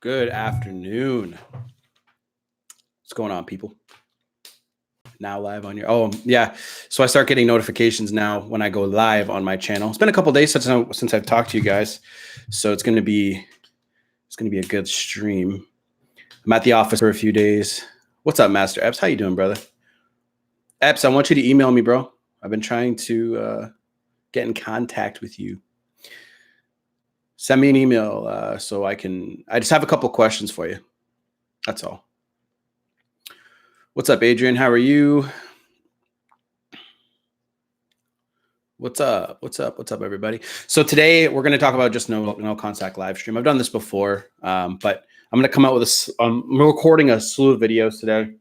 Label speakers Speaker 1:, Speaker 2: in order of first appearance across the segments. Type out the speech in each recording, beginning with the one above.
Speaker 1: Good afternoon. What's going on, people? Now live on your yeah. So I start getting notifications now when I go live on my channel. It's been a couple days since I've talked to you guys, so it's gonna be a good stream. I'm at the office for a few days. What's up, Master Epps? How you doing, brother? Epps, I want you to email me, bro. I've been trying to get in contact with you. Send me an email so I just have a couple questions for you. That's all. What's up, Adrian? How are you? What's up? What's up, everybody? So today we're going to talk about just no contact live stream. I've done this before, but I'm going to come out with I'm recording a slew of videos today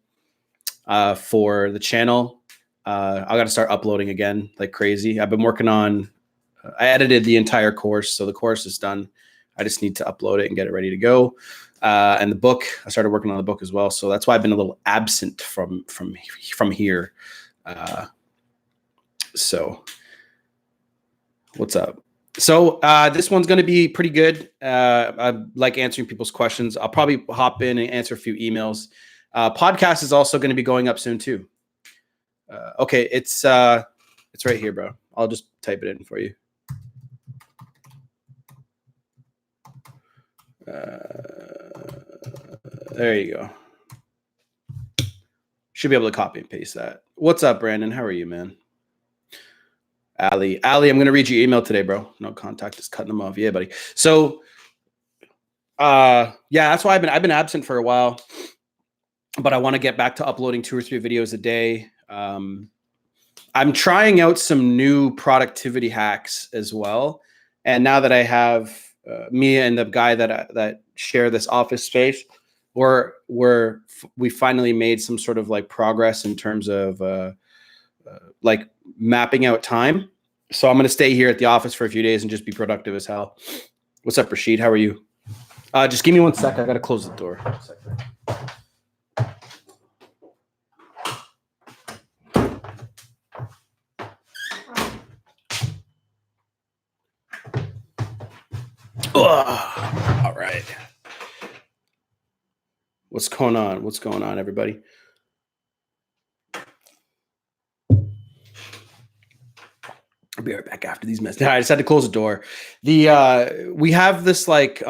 Speaker 1: for the channel. I got to start uploading again like crazy. I've been working on. I edited the entire course, so the course is done. I just need to upload it and get it ready to go. And the book, I started working on the book as well, so that's why I've been a little absent from here. So. What's up? So this one's going to be pretty good. I like answering people's questions. I'll probably hop in and answer a few emails. Podcast is also going to be going up soon too. Okay, it's right here, bro. I'll just type it in for you. There you go. Should be able to copy and paste that. What's up, Brandon? How are you, man? Ali, I'm going to read your email today, bro. No contact, just cutting them off. Yeah, buddy. So, yeah, that's why I've been absent for a while, but I want to get back to uploading 2 or 3 videos a day. I'm trying out some new productivity hacks as well. And now that I have me and the guy that share this office space, we finally made some sort of like progress in terms of like mapping out time. So I'm going to stay here at the office for a few days and just be productive as hell. What's up, Rashid? How are you? Just give me 1 sec. I got to close the door. All right. What's going on? What's going on, everybody? I'll be right back after these messages. I just had to close the door. We have this like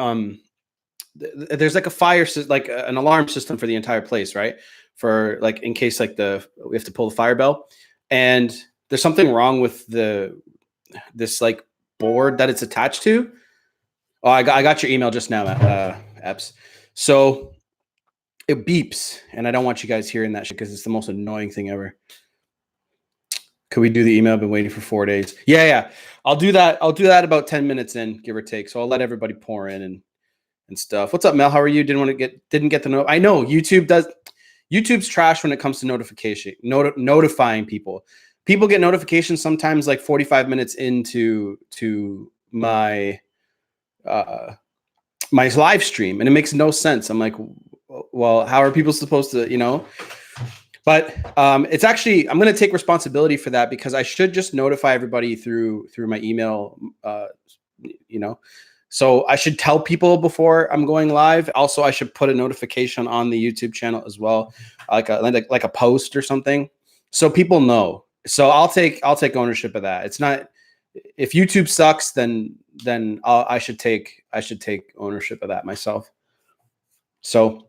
Speaker 1: there's like a fire like an alarm system for the entire place, right? For like in case like we have to pull the fire bell, and there's something wrong with this like board that it's attached to. Oh, I got your email just now, Epps. So it beeps, and I don't want you guys hearing that shit because it's the most annoying thing ever. Could we do the email? I've been waiting for 4 days. Yeah. I'll do that. I'll do that about 10 minutes in, give or take. So I'll let everybody pour in and stuff. What's up, Mel? How are you? Didn't get the note. I know YouTube's trash when it comes to notifying people. People get notifications sometimes like 45 minutes into my my live stream, and it makes no sense. I'm like, well, how are people supposed to, But it's actually, I'm going to take responsibility for that because I should just notify everybody through my email, So I should tell people before I'm going live. Also, I should put a notification on the YouTube channel as well, like a post or something, so people know. So I'll take ownership of that. It's not, if YouTube sucks, then I should take ownership of that myself. So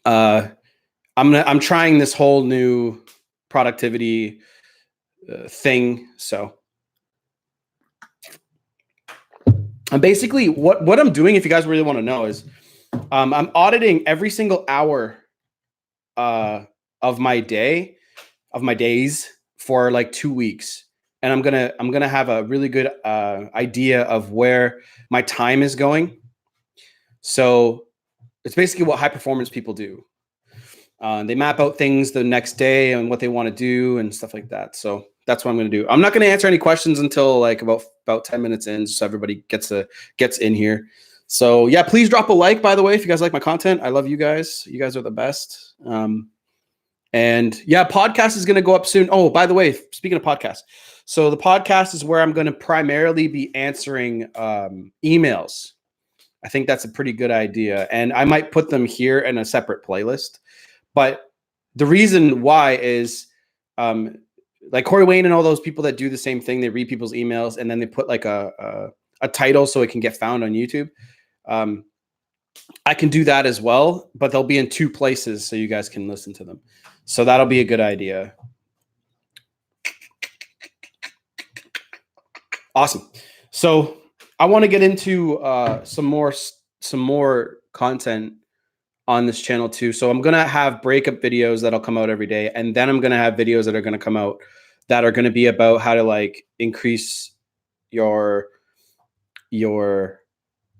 Speaker 1: I'm trying this whole new productivity thing. So and basically what I'm doing, if you guys really want to know, is I'm auditing every single hour of my days for like 2 weeks. And I'm gonna have a really good idea of where my time is going. So it's basically what high performance people do. They map out things the next day and what they want to do and stuff like that. So that's what I'm going to do. I'm not going to answer any questions until like about 10 minutes in, so everybody gets in here. So yeah, please drop a like, by the way, if you guys like my content. I love you guys. You guys are the best. And yeah, podcast is going to go up soon. Oh, by the way, speaking of podcasts, so the podcast is where I'm going to primarily be answering emails. I think that's a pretty good idea. And I might put them here in a separate playlist. But the reason why is um, like Corey Wayne and all those people that do the same thing. They read people's emails and then they put like a title so it can get found on YouTube. I can do that as well, but they'll be in two places so you guys can listen to them. So that'll be a good idea. Awesome. So I want to get into some more content on this channel too. So I'm gonna have breakup videos that'll come out every day, and then I'm gonna have videos that are gonna come out that are gonna be about how to like increase your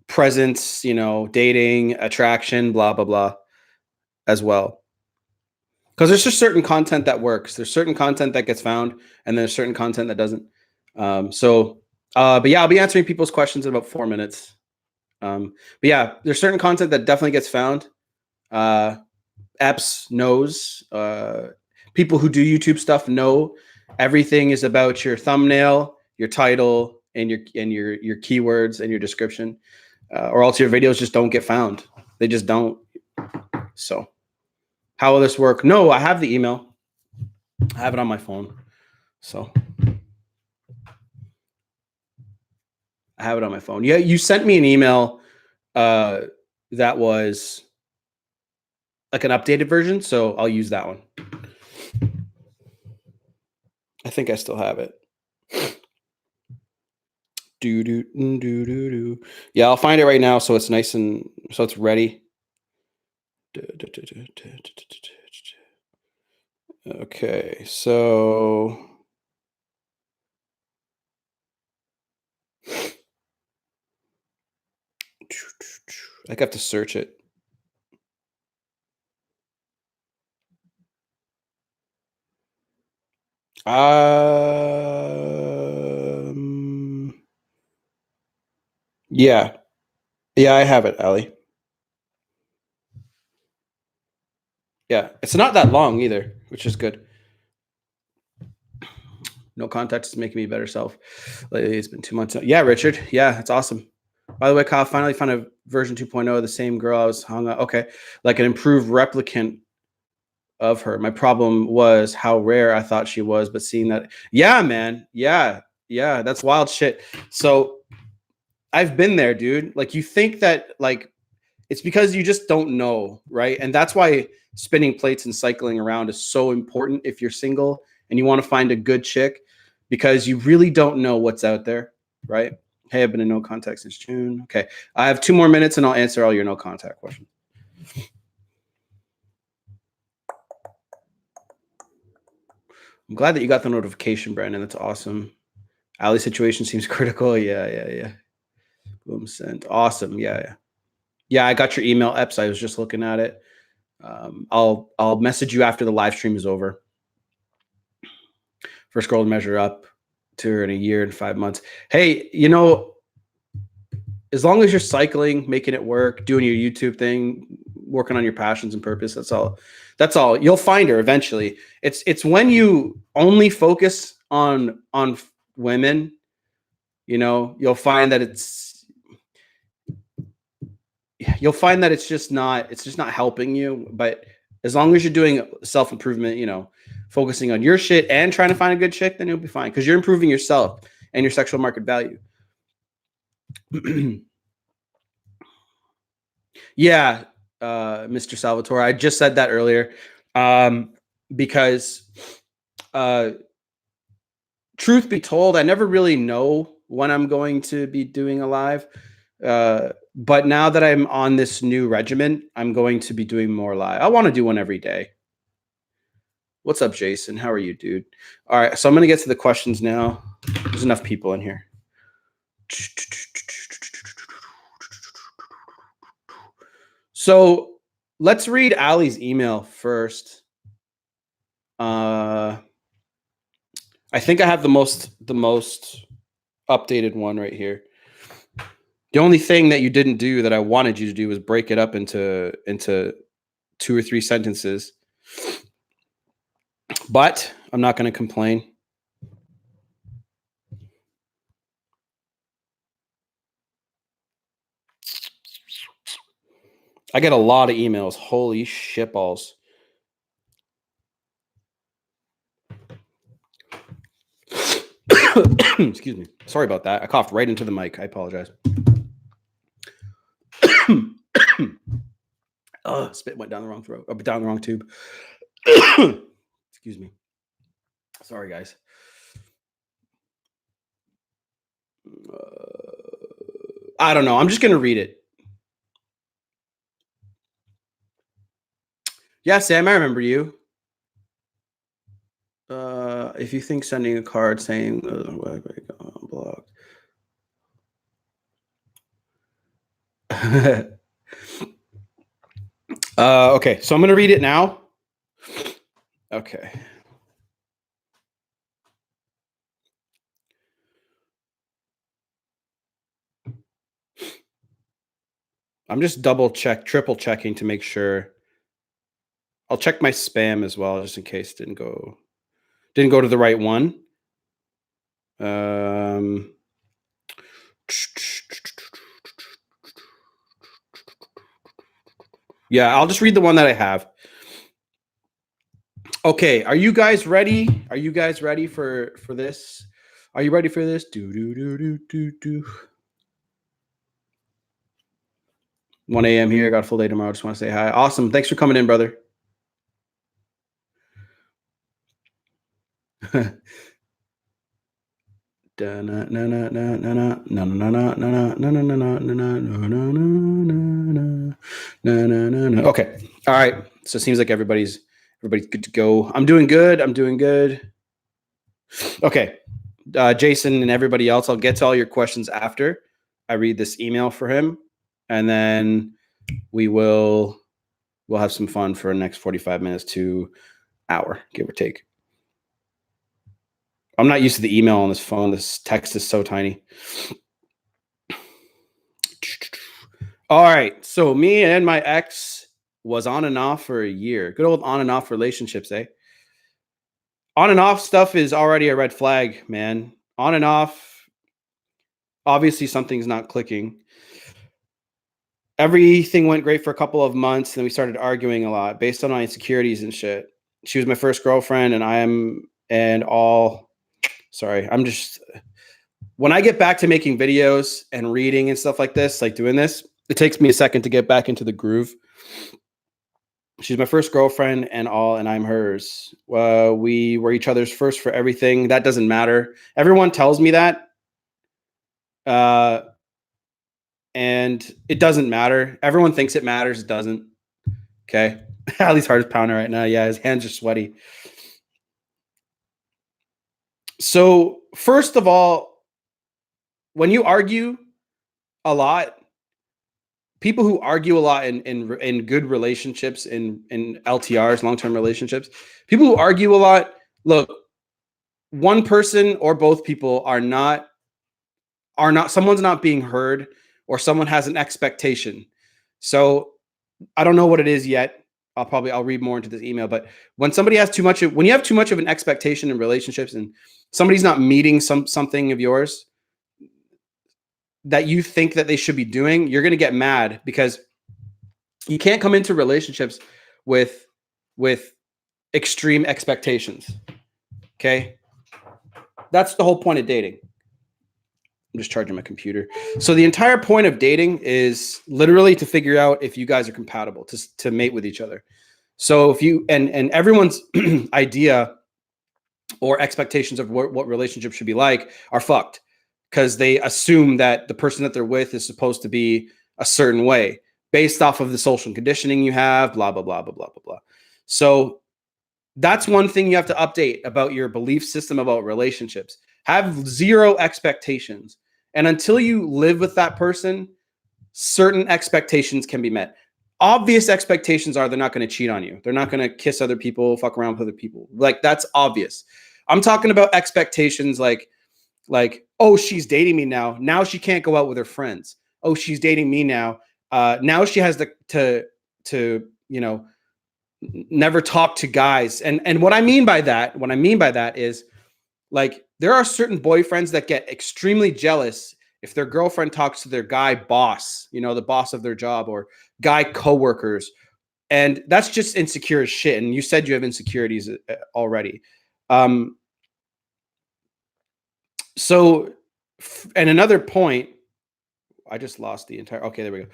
Speaker 1: presence, you know, dating, attraction, blah blah blah, as well. Because there's just certain content that works. There's certain content that gets found, and there's certain content that doesn't. But yeah, I'll be answering people's questions in about 4 minutes. But yeah, there's certain content that definitely gets found. Epps knows. People who do YouTube stuff know everything is about your thumbnail, your title, and your keywords and your description, or else your videos just don't get found. They just don't. So, how will this work? No, I have the email. I have it on my phone. So, I have it on my phone. Yeah, you sent me an email that was like an updated version, so I'll use that one. I think I still have it. Yeah, I'll find it right now so it's nice and so it's ready. Okay, so I have to search it. Yeah. Yeah, I have it, Ali. Yeah, it's not that long either, which is good. No context is making me better self. Lately, it's been 2 months. Yeah, Richard. Yeah, it's awesome. By the way, Kyle finally found a version 2.0 of the same girl I was hung up. Okay, like an improved replicant of her. My problem was how rare I thought she was, but seeing that, yeah, man, yeah, that's wild shit. So I've been there, dude. Like you think that like it's because you just don't know, right? And that's why spinning plates and cycling around is so important if you're single and you want to find a good chick, because you really don't know what's out there, right? Hey, I've been in no contact since June. Okay, I have 2 more minutes and I'll answer all your no contact questions. I'm glad that you got the notification, Brandon. That's awesome. Ali's situation seems critical. Yeah. Boom, sent. Awesome. Yeah. I got your email, Epps. I was just looking at it. I'll message you after the live stream is over. First girl to measure up to her in a year and 5 months. Hey, you know, as long as you're cycling, making it work, doing your YouTube thing, working on your passions and purpose, that's all. That's all. You'll find her eventually. It's when you only focus on women, you know, you'll find that it's just not helping you. But as long as you're doing self-improvement, you know, focusing on your shit and trying to find a good chick, then you'll be fine, because you're improving yourself and your sexual market value. Yeah, Mr. Salvatore, I just said that earlier, because truth be told, I never really know when I'm going to be doing a live. But now that I'm on this new regimen, I'm going to be doing more live. I want to do one every day. What's up, Jason? How are you, dude? All right, so I'm going to get to the questions now. There's enough people in here. So let's read Ali's email first. I think I have the most updated one right here. The only thing that you didn't do that I wanted you to do was break it up into 2 or 3 sentences. But I'm not going to complain. I get a lot of emails. Holy shitballs. Excuse me. Sorry about that. I coughed right into the mic. I apologize. Spit went down the wrong throat. Down the wrong tube. Excuse me. Sorry, guys. I don't know. I'm just going to read it. Yeah, Sam, I remember you. If you think sending a card saying blocked. Okay, so I'm going to read it now. Okay. I'm just triple checking to make sure. I'll check my spam as well, just in case it didn't go to the right one. Yeah, I'll just read the one that I have. Okay, are you guys ready? Are you guys ready for this? Are you ready for this? 1 a.m. here. I got a full day tomorrow. Just want to say hi. Awesome. Thanks for coming in, brother. Okay. All right. So it seems like everybody's good to go. I'm doing good. Okay. Jason and everybody else, I'll get to all your questions after I read this email for him, and then we'll have some fun for the next 45 minutes to hour, give or take. I'm not used to the email on this phone. This text is so tiny. All right. So me and my ex was on and off for a year. Good old on and off relationships, eh? On and off stuff is already a red flag, man. On and off, obviously something's not clicking. Everything went great for a couple of months, and then we started arguing a lot based on my insecurities and shit. She was my first girlfriend, and when I get back to making videos and reading and stuff like this, like doing this, it takes me a second to get back into the groove. She's my first girlfriend and I'm hers. We were each other's first for everything. That doesn't matter. Everyone tells me that. And it doesn't matter. Everyone thinks it matters. It doesn't. Okay. Ali's heart is pounding right now. Yeah, his hands are sweaty. So first of all, when you argue a lot, people who argue a lot in good relationships, in LTRs, long-term relationships, people who argue a lot, look, one person or both people are not, someone's not being heard, or someone has an expectation. So I don't know what it is yet. I'll read more into this email, but when you have too much of an expectation in relationships and somebody's not meeting something of yours that you think that they should be doing, you're going to get mad, because you can't come into relationships with extreme expectations. Okay. That's the whole point of dating. I'm just charging my computer. So the entire point of dating is literally to figure out if you guys are compatible to mate with each other. So if you, and everyone's idea or expectations of what relationships should be like are fucked, because they assume that the person that they're with is supposed to be a certain way based off of the social conditioning you have, blah, blah, blah, blah, blah, blah, blah. So that's one thing you have to update about your belief system about relationships. Have zero expectations. And until you live with that person, certain expectations can be met. Obvious expectations are they're not going to cheat on you. They're not going to kiss other people, fuck around with other people. Like, that's obvious. I'm talking about expectations like, oh, she's dating me now. Now she can't go out with her friends. Oh, she's dating me now. Now she has to never talk to guys. And what I mean by that is, like, there are certain boyfriends that get extremely jealous if their girlfriend talks to their guy boss, the boss of their job, or guy coworkers, and that's just insecure as shit. And you said you have insecurities already. So, and another point, I just lost the entire. Okay, there we go.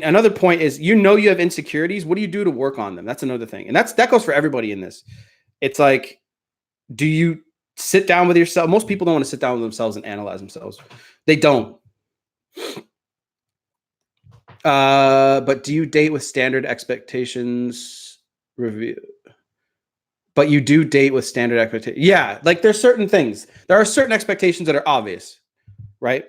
Speaker 1: Another point is, you have insecurities. What do you do to work on them? That's another thing, and that goes for everybody in this. It's like, do you sit down with yourself? Most people don't want to sit down with themselves and analyze themselves. They don't. But do you date with standard expectations? Review. But you do date with standard expectations. Yeah, like there's certain things. There are certain expectations that are obvious, right?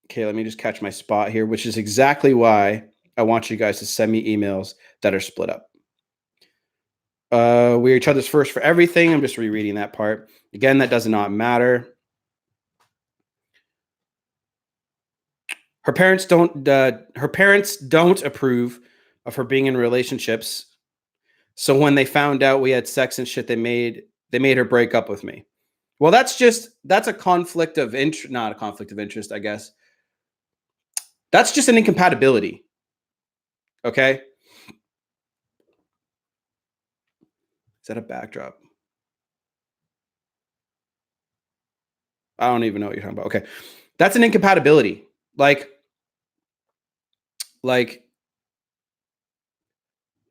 Speaker 1: Okay, let me just catch my spot here, which is exactly why I want you guys to send me emails that are split up. We're each other's first for everything. I'm just rereading that part. Again, that does not matter. Her parents don't approve of her being in relationships. So when they found out we had sex and shit, they made her break up with me. Well, that's a conflict of interest, not a conflict of interest, I guess. That's just an incompatibility. Okay? Is that a backdrop? I don't even know what you're talking about. Okay. That's an incompatibility. Like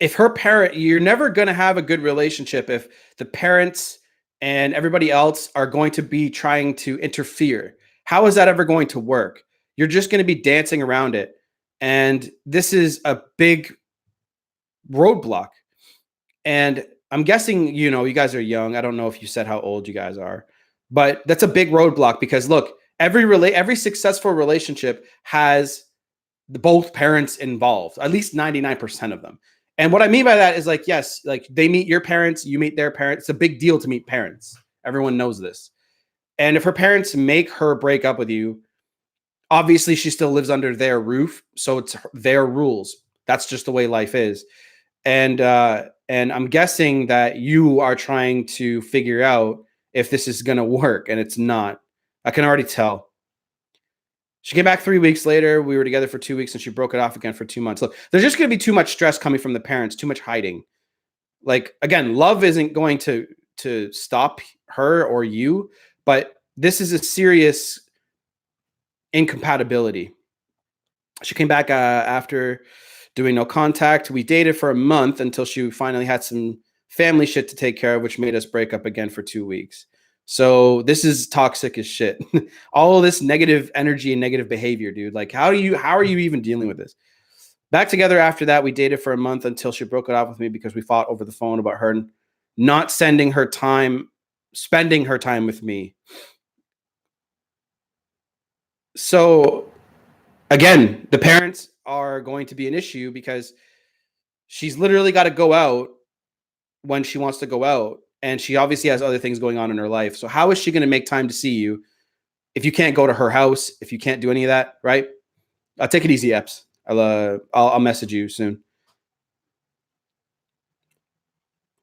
Speaker 1: if her parent, you're never going to have a good relationship if the parents and everybody else are going to be trying to interfere. How is that ever going to work? You're just going to be dancing around it. And this is a big roadblock. And I'm guessing, you guys are young. I don't know if you said how old you guys are, but that's a big roadblock because look, every successful relationship has both parents involved, at least 99% of them. And what I mean by that is like, yes, like they meet your parents, you meet their parents. It's a big deal to meet parents. Everyone knows this. And if her parents make her break up with you, obviously she still lives under their roof. So it's their rules. That's just the way life is. And I'm guessing that you are trying to figure out if this is going to work, and it's not. I can already tell. She came back 3 weeks later. We were together for 2 weeks, and she broke it off again for 2 months. Look, there's just going to be too much stress coming from the parents, too much hiding. Like, again, love isn't going to stop her or you, but this is a serious incompatibility. She came back after doing no contact. We dated for a month until she finally had some family shit to take care of, which made us break up again for 2 weeks. So this is toxic as shit. All of this negative energy and negative behavior, dude. Like, how are you even dealing with this? Back together after that, we dated for a month until she broke it off with me because we fought over the phone about her not spending her time with me. So again, the parents are going to be an issue because she's literally got to go out when she wants to go out. And she obviously has other things going on in her life. So how is she going to make time to see you if you can't go to her house, if you can't do any of that, right? Take it easy, Epps. I'll message you soon.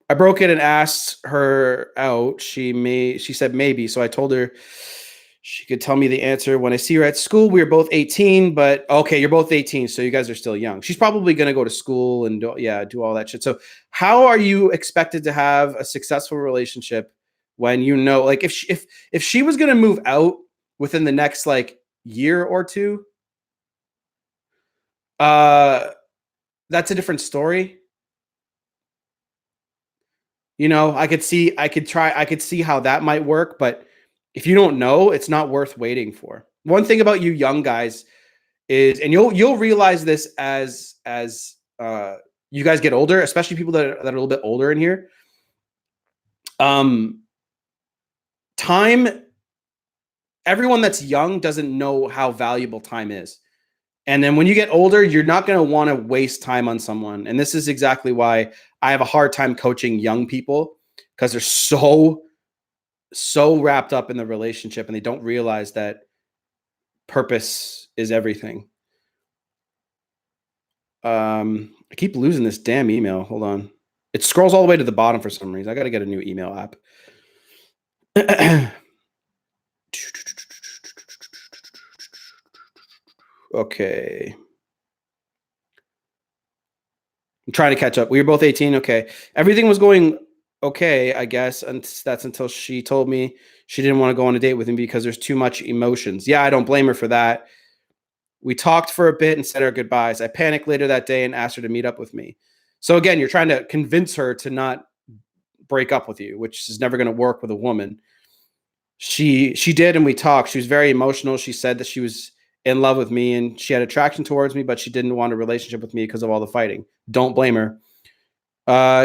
Speaker 1: I broke it and asked her out. She said maybe. So I told her she could tell me the answer when I see her at school. We were both 18, but okay, you're both 18, so you guys are still young. She's probably going to go to school and do all that shit. So how are you expected to have a successful relationship when like if she was going to move out within the next like year or two, that's a different story. I could see how that might work, but if you don't know, it's not worth waiting for. One thing about you young guys is, and you'll realize this as you guys get older, especially people that are a little bit older in here. Time, everyone that's young doesn't know how valuable time is. And then when you get older, you're not going to want to waste time on someone. And this is exactly why I have a hard time coaching young people, because they're so wrapped up in the relationship and they don't realize that purpose is everything. I keep losing this damn email. Hold on. It scrolls all the way to the bottom for some reason. I got to get a new email app. Okay. I'm trying to catch up. We were both 18. Okay. Everything was going okay, I guess. And that's until she told me she didn't want to go on a date with me because there's too much emotions. Yeah, I don't blame her for that. We talked for a bit and said our goodbyes. I panicked later that day and asked her to meet up with me. So again, you're trying to convince her to not break up with you, which is never going to work with a woman. She did, and we talked. She was very emotional. She said that she was in love with me and she had attraction towards me, but she didn't want a relationship with me because of all the fighting. Don't blame her.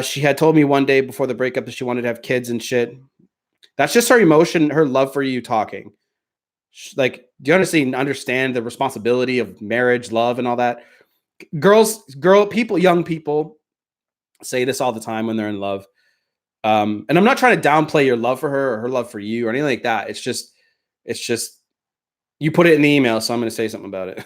Speaker 1: She had told me one day before the breakup that she wanted to have kids and shit. That's just her emotion, her love for you talking. Like, do you honestly understand the responsibility of marriage, love, and all that? People, young people say this all the time when they're in love. And I'm not trying to downplay your love for her or her love for you or anything like that. It's just you put it in the email, so I'm going to say something about it.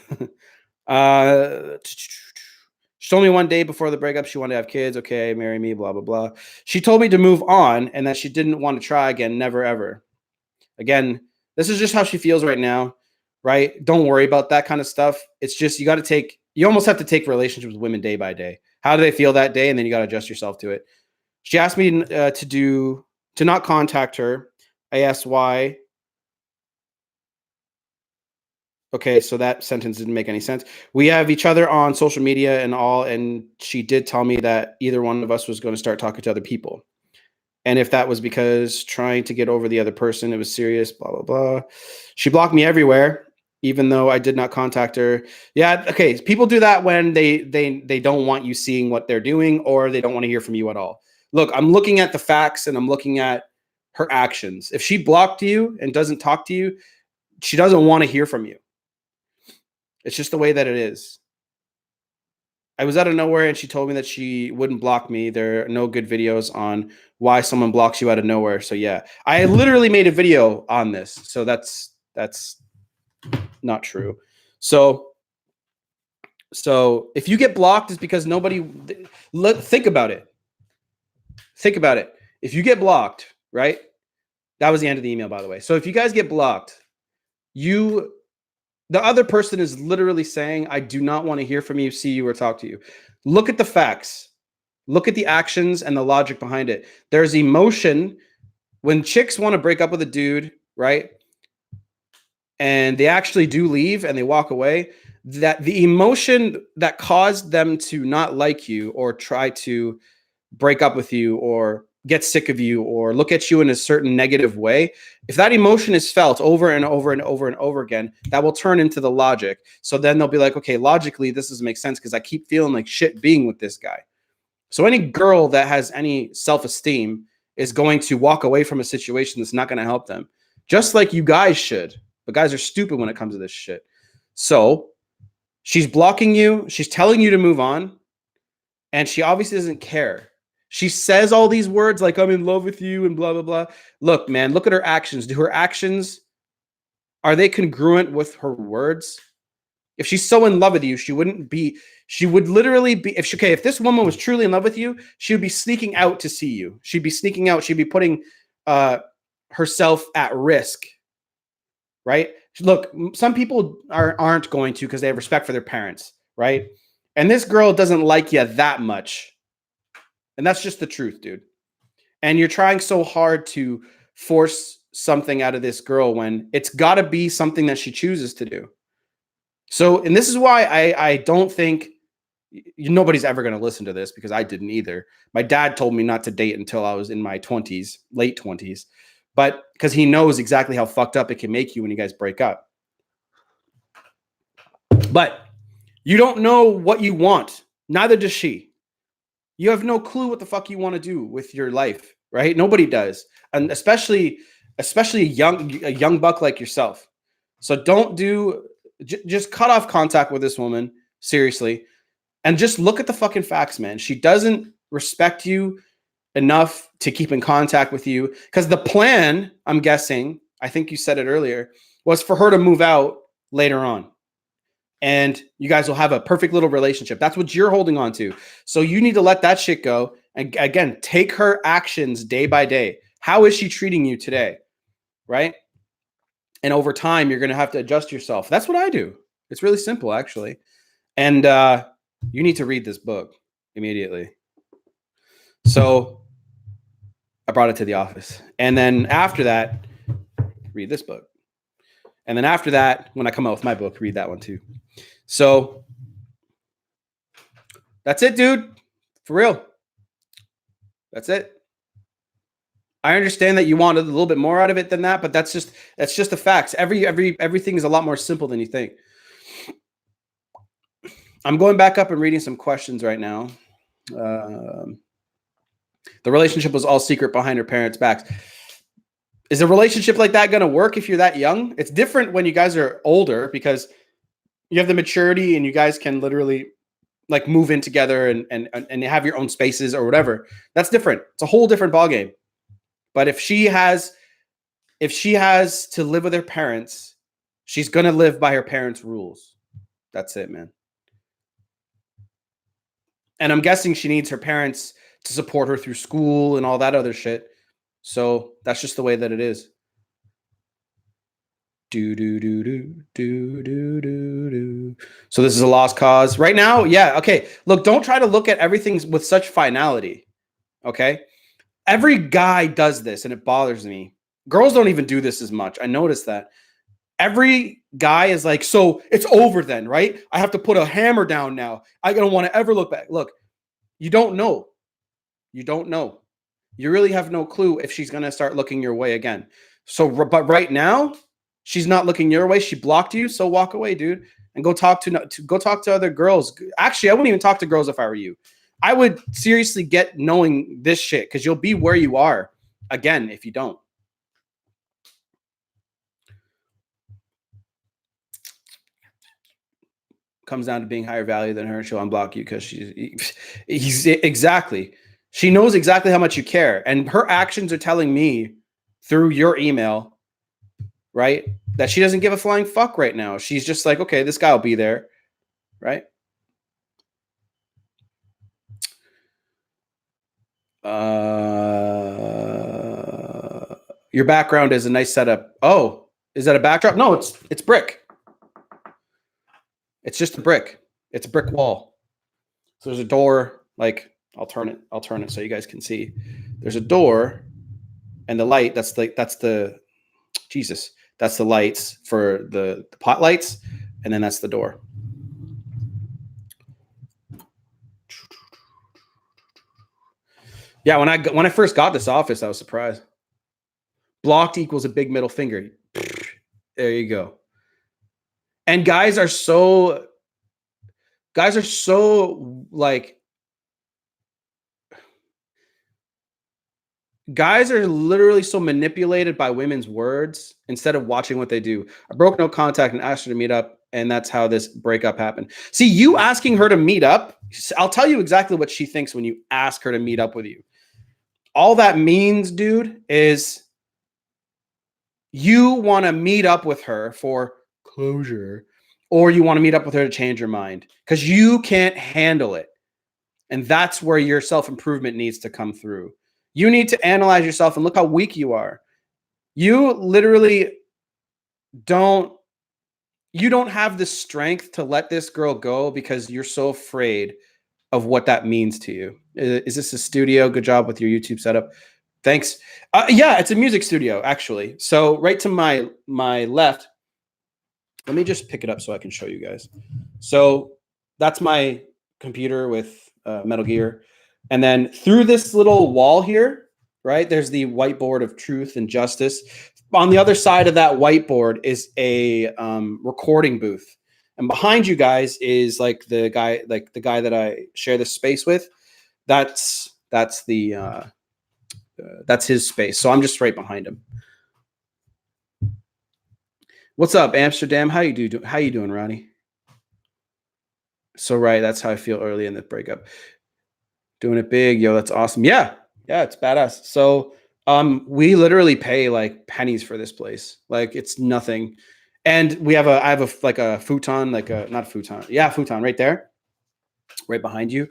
Speaker 1: She told me one day before the breakup she wanted to have kids. Okay, marry me, blah, blah, blah. She told me to move on and that she didn't want to try again, never, ever. Again, this is just how she feels right now, right? Don't worry about that kind of stuff. It's just you almost have to take relationships with women day by day. How do they feel that day? And then you got to adjust yourself to it. She asked me to not contact her. I asked why. Okay, so that sentence didn't make any sense. We have each other on social media and all, and she did tell me that either one of us was going to start talking to other people. And if that was because trying to get over the other person, it was serious, blah, blah, blah. She blocked me everywhere, even though I did not contact her. Yeah, okay. People do that when they don't want you seeing what they're doing or they don't want to hear from you at all. Look, I'm looking at the facts and I'm looking at her actions. If she blocked you and doesn't talk to you, she doesn't want to hear from you. It's just the way that it is. I was out of nowhere and she told me that she wouldn't block me. There are no good videos on why someone blocks you out of nowhere. So yeah, I literally made a video on this. So that's not true. So if you get blocked, it's because nobody think about it. Think about it. If you get blocked, right? That was the end of the email, by the way. So if you guys get blocked, the other person is literally saying, I do not want to hear from you, see you, or talk to you. Look at the facts. Look at the actions and the logic behind it. There's emotion. When chicks want to break up with a dude, right? And they actually do leave and they walk away, that the emotion that caused them to not like you or try to break up with you or get sick of you or look at you in a certain negative way, if that emotion is felt over and over and over and over again, that will turn into the logic. So then they'll be like, okay, logically, this doesn't make sense because I keep feeling like shit being with this guy. So any girl that has any self-esteem is going to walk away from a situation that's not going to help them, just like you guys should. But guys are stupid when it comes to this shit. So she's blocking you. She's telling you to move on. And she obviously doesn't care. She says all these words like, I'm in love with you and blah, blah, blah. Look, man, look at her actions. Do her actions, are they congruent with her words? If she's so in love with you, she would literally be, if this woman was truly in love with you, she would be sneaking out to see you. She'd be sneaking out. She'd be putting herself at risk, right? Look, some people aren't going to because they have respect for their parents, right? And this girl doesn't like you that much. And that's just the truth, dude. And you're trying so hard to force something out of this girl when it's got to be something that she chooses to do. So, and this is why I don't think nobody's ever going to listen to this because I didn't either. My dad told me not to date until I was in my 20s, late 20s, but because he knows exactly how fucked up it can make you when you guys break up. But you don't know what you want. Neither does she. You have no clue what the fuck you want to do with your life, right? Nobody does. And especially a young buck like yourself. So just cut off contact with this woman, seriously. And just look at the fucking facts, man. She doesn't respect you enough to keep in contact with you. Because the plan, I'm guessing, I think you said it earlier, was for her to move out later on. And you guys will have a perfect little relationship. That's what you're holding on to. So you need to let that shit go. And again, take her actions day by day. How is she treating you today? Right? And over time, you're going to have to adjust yourself. That's what I do. It's really simple, actually. And you need to read this book immediately. So I brought it to the office. And then after that, read this book. And then after that, when I come out with my book, read that one too. So that's it, dude. For real. That's it. I understand that you wanted a little bit more out of it than that, but that's just the facts. Everything is a lot more simple than you think. I'm going back up and reading some questions right now. The relationship was all secret behind her parents' backs. Is a relationship like that going to work if you're that young? It's different when you guys are older because you have the maturity and you guys can literally like move in together and have your own spaces or whatever. That's different. It's a whole different ballgame. But if she has to live with her parents, she's going to live by her parents' rules. That's it, man. And I'm guessing she needs her parents to support her through school and all that other shit. So that's just the way that it is. So this is a lost cause right now. Yeah. Okay. Look, don't try to look at everything with such finality. Okay. Every guy does this and it bothers me. Girls don't even do this as much. I noticed that. Every guy is like, so it's over then, right? I have to put a hammer down now. I don't want to ever look back. Look, you don't know. You don't know. You really have no clue if she's going to start looking your way again. So, but right now, she's not looking your way. She blocked you. So walk away, dude, and go talk to other girls. Actually, I wouldn't even talk to girls if I were you. I would seriously get knowing this shit because you'll be where you are again if you don't. Comes down to being higher value than her, and she'll unblock you because he's exactly. She knows exactly how much you care, and her actions are telling me through your email, right, that she doesn't give a flying fuck right now. She's just like, okay, this guy will be there, right? Your background is a nice setup. Oh, is that a backdrop? No, it's brick. It's just a brick. It's a brick wall. So there's a door. Like I'll turn it so you guys can see. There's a door, and the light. That's the Jesus. That's the lights for the pot lights, and then that's the door. Yeah, when I first got this office, I was surprised. Blocked equals a big middle finger. There you go. And guys are so like, guys are literally so manipulated by women's words instead of watching what they do. I broke no contact and asked her to meet up, and that's how this breakup happened. See, you asking her to meet up, I'll tell you exactly what she thinks when you ask her to meet up with you. All that means, dude, is you want to meet up with her for closure, or you want to meet up with her to change your mind because you can't handle it. And that's where your self-improvement needs to come through. You need to analyze yourself and look how weak you are. You literally don't have the strength to let this girl go because you're so afraid of what that means to you. Is this a studio? Good job with your YouTube setup. Thanks. Yeah, it's a music studio, actually. So right to my left, let me just pick it up so I can show you guys. So that's my computer with Metal Gear. And then through this little wall here, right, there's the whiteboard of truth and justice. On the other side of that whiteboard is a recording booth. And behind you guys is like the guy that I share this space with. That's his space. So I'm just right behind him. What's up, Amsterdam? How you doing, Ronnie? So right, that's how I feel early in the breakup. Doing it big, yo, that's awesome. Yeah, it's badass. So we literally pay like pennies for this place. Like it's nothing. And I have a futon, like a not a futon. Yeah, futon right there. Right behind you.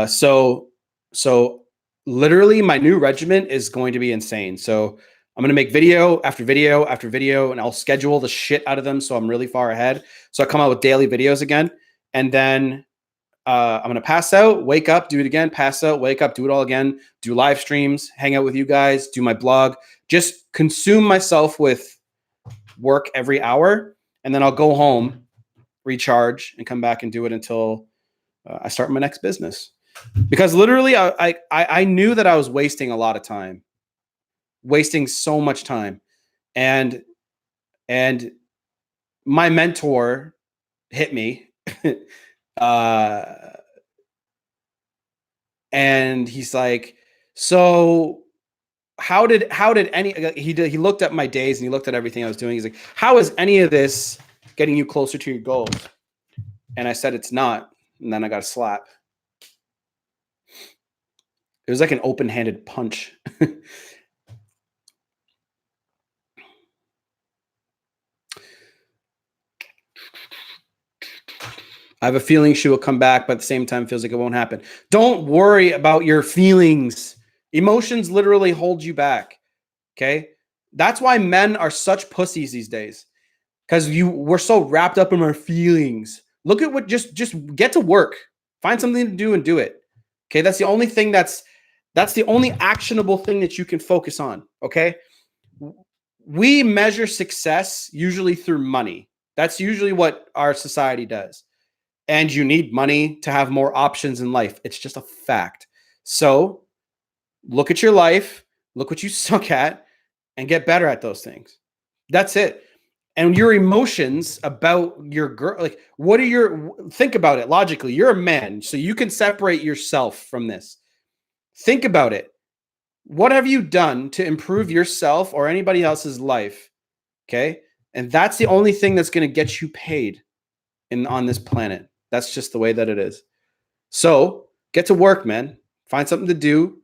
Speaker 1: So literally my new regiment is going to be insane. So I'm going to make video after video after video, and I'll schedule the shit out of them so I'm really far ahead. So I come out with daily videos again. And then I'm going to pass out, wake up, do it again, pass out, wake up, do it all again, do live streams, hang out with you guys, do my blog, just consume myself with work every hour. And then I'll go home, recharge, and come back and do it until I start my next business. Because literally I knew that I was wasting a lot of time, wasting so much time. And my mentor hit me. And he's like, so how did any, he looked at my days and he looked at everything I was doing. He's like, how is any of this getting you closer to your goals? And I said, it's not. And then I got a slap. It was like an open-handed punch. I have a feeling she will come back, but at the same time feels like it won't happen. Don't worry about your feelings. Emotions literally hold you back. Okay? That's why men are such pussies these days. Because we're so wrapped up in our feelings. Look at what, just get to work. Find something to do and do it. Okay? That's the only thing that's the only actionable thing that you can focus on. Okay? We measure success usually through money. That's usually what our society does. And you need money to have more options in life. It's just a fact. So look at your life, look what you suck at, and get better at those things. That's it. And your emotions about your girl, like, what are your, think about it logically. You're a man, so you can separate yourself from this. Think about it. What have you done to improve yourself or anybody else's life? Okay. And that's the only thing that's going to get you paid on this planet. That's just the way that it is. So get to work, man. Find something to do,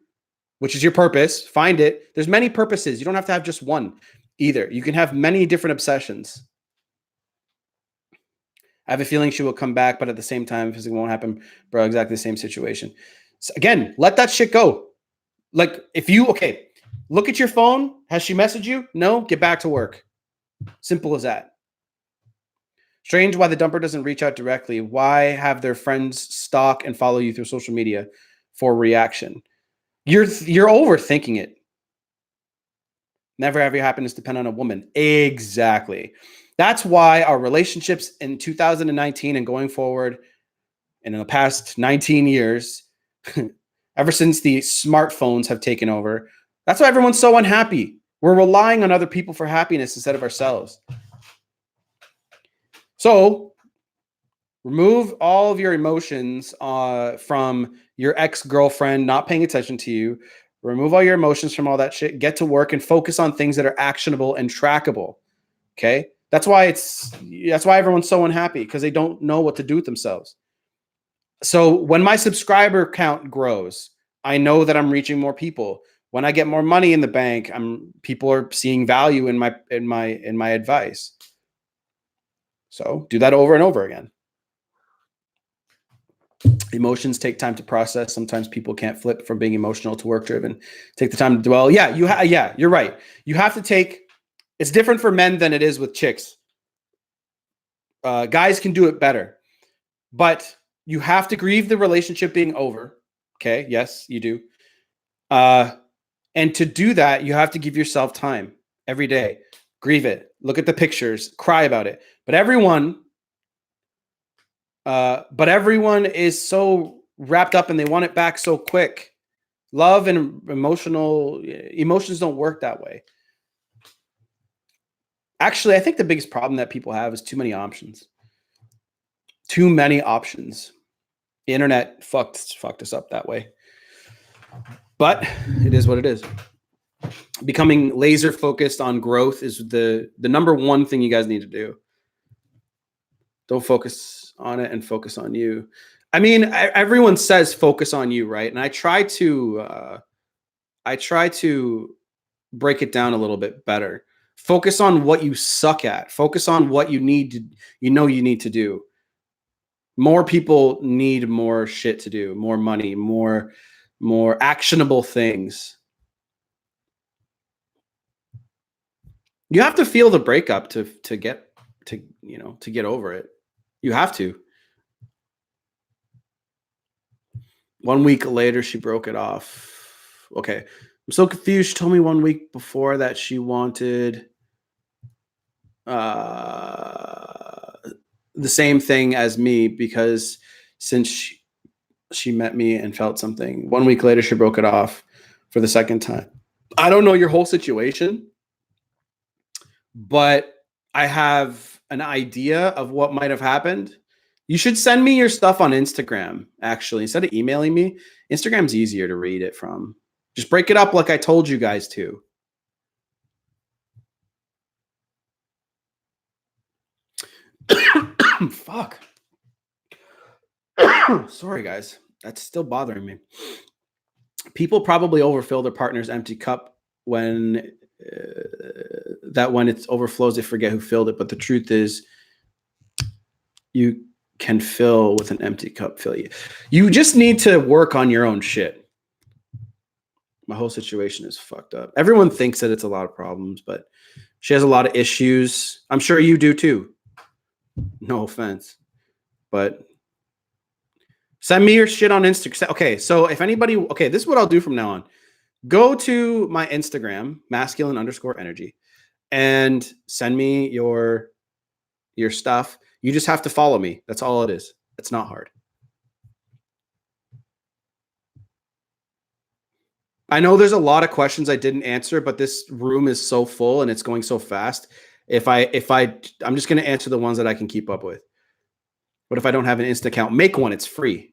Speaker 1: which is your purpose. Find it. There's many purposes. You don't have to have just one either. You can have many different obsessions. I have a feeling she will come back, but at the same time, it won't happen, bro. Exactly the same situation. So again, let that shit go. Like, if you, okay, look at your phone. Has she messaged you? No? Get back to work. Simple as that. Strange why the dumper doesn't reach out directly. Why have their friends stalk and follow you through social media for reaction? You're overthinking it. Never have your happiness depend on a woman. Exactly. That's why our relationships in 2019 and going forward and in the past 19 years, ever since the smartphones have taken over, that's why everyone's so unhappy. We're relying on other people for happiness instead of ourselves. So remove all of your emotions from your ex-girlfriend not paying attention to you. Remove all your emotions from all that shit. Get to work and focus on things that are actionable and trackable. Okay? That's why everyone's so unhappy, because they don't know what to do with themselves. So when my subscriber count grows, I know that I'm reaching more people. When I get more money in the bank, people are seeing value in my advice. So do that over and over again. Emotions take time to process. Sometimes people can't flip from being emotional to work driven. Take the time to dwell. Yeah, you're right. You have to take. It's different for men than it is with chicks. Guys can do it better, but you have to grieve the relationship being over. Okay, yes, you do. And to do that, you have to give yourself time every day. Grieve it. Look at the pictures. Cry about it. But everyone is so wrapped up and they want it back so quick. Love and emotions don't work that way. Actually, I think the biggest problem that people have is too many options. Too many options. The internet fucked us up that way. But it is what it is. Becoming laser focused on growth is the number one thing you guys need to do. Don't focus on it and focus on you. I mean, everyone says focus on you, right? And I try to break it down a little bit better. Focus on what you suck at. Focus on what you need to do. More people need more shit to do, more money, more actionable things. You have to feel the breakup to get to to get over it. You have to. 1 week later, she broke it off. Okay, I'm so confused. She told me 1 week before that she wanted uh, the same thing as me because since she met me and felt something. 1 week later, she broke it off for the second time. I don't know your whole situation, but I have an idea of what might have happened. You should send me your stuff on Instagram, actually. Instead of emailing me, Instagram's easier to read it from. Just break it up like I told you guys to. Fuck. Sorry, guys. That's still bothering me. People probably overfill their partner's empty cup when when it overflows, they forget who filled it. But the truth is, you can fill with an empty cup. Fill you. You just need to work on your own shit. My whole situation is fucked up. Everyone thinks that it's a lot of problems, but she has a lot of issues. I'm sure you do too. No offense, but send me your shit on Instagram. Okay, so if anybody, okay, this is what I'll do from now on. Go to my Instagram, masculine_energy, and send me your stuff. You just have to follow me. That's all it is. It's not hard. I know there's a lot of questions I didn't answer, but this room is so full and it's going so fast. I'm just going to answer the ones that I can keep up with. What if I don't have an Insta account? Make one. It's free.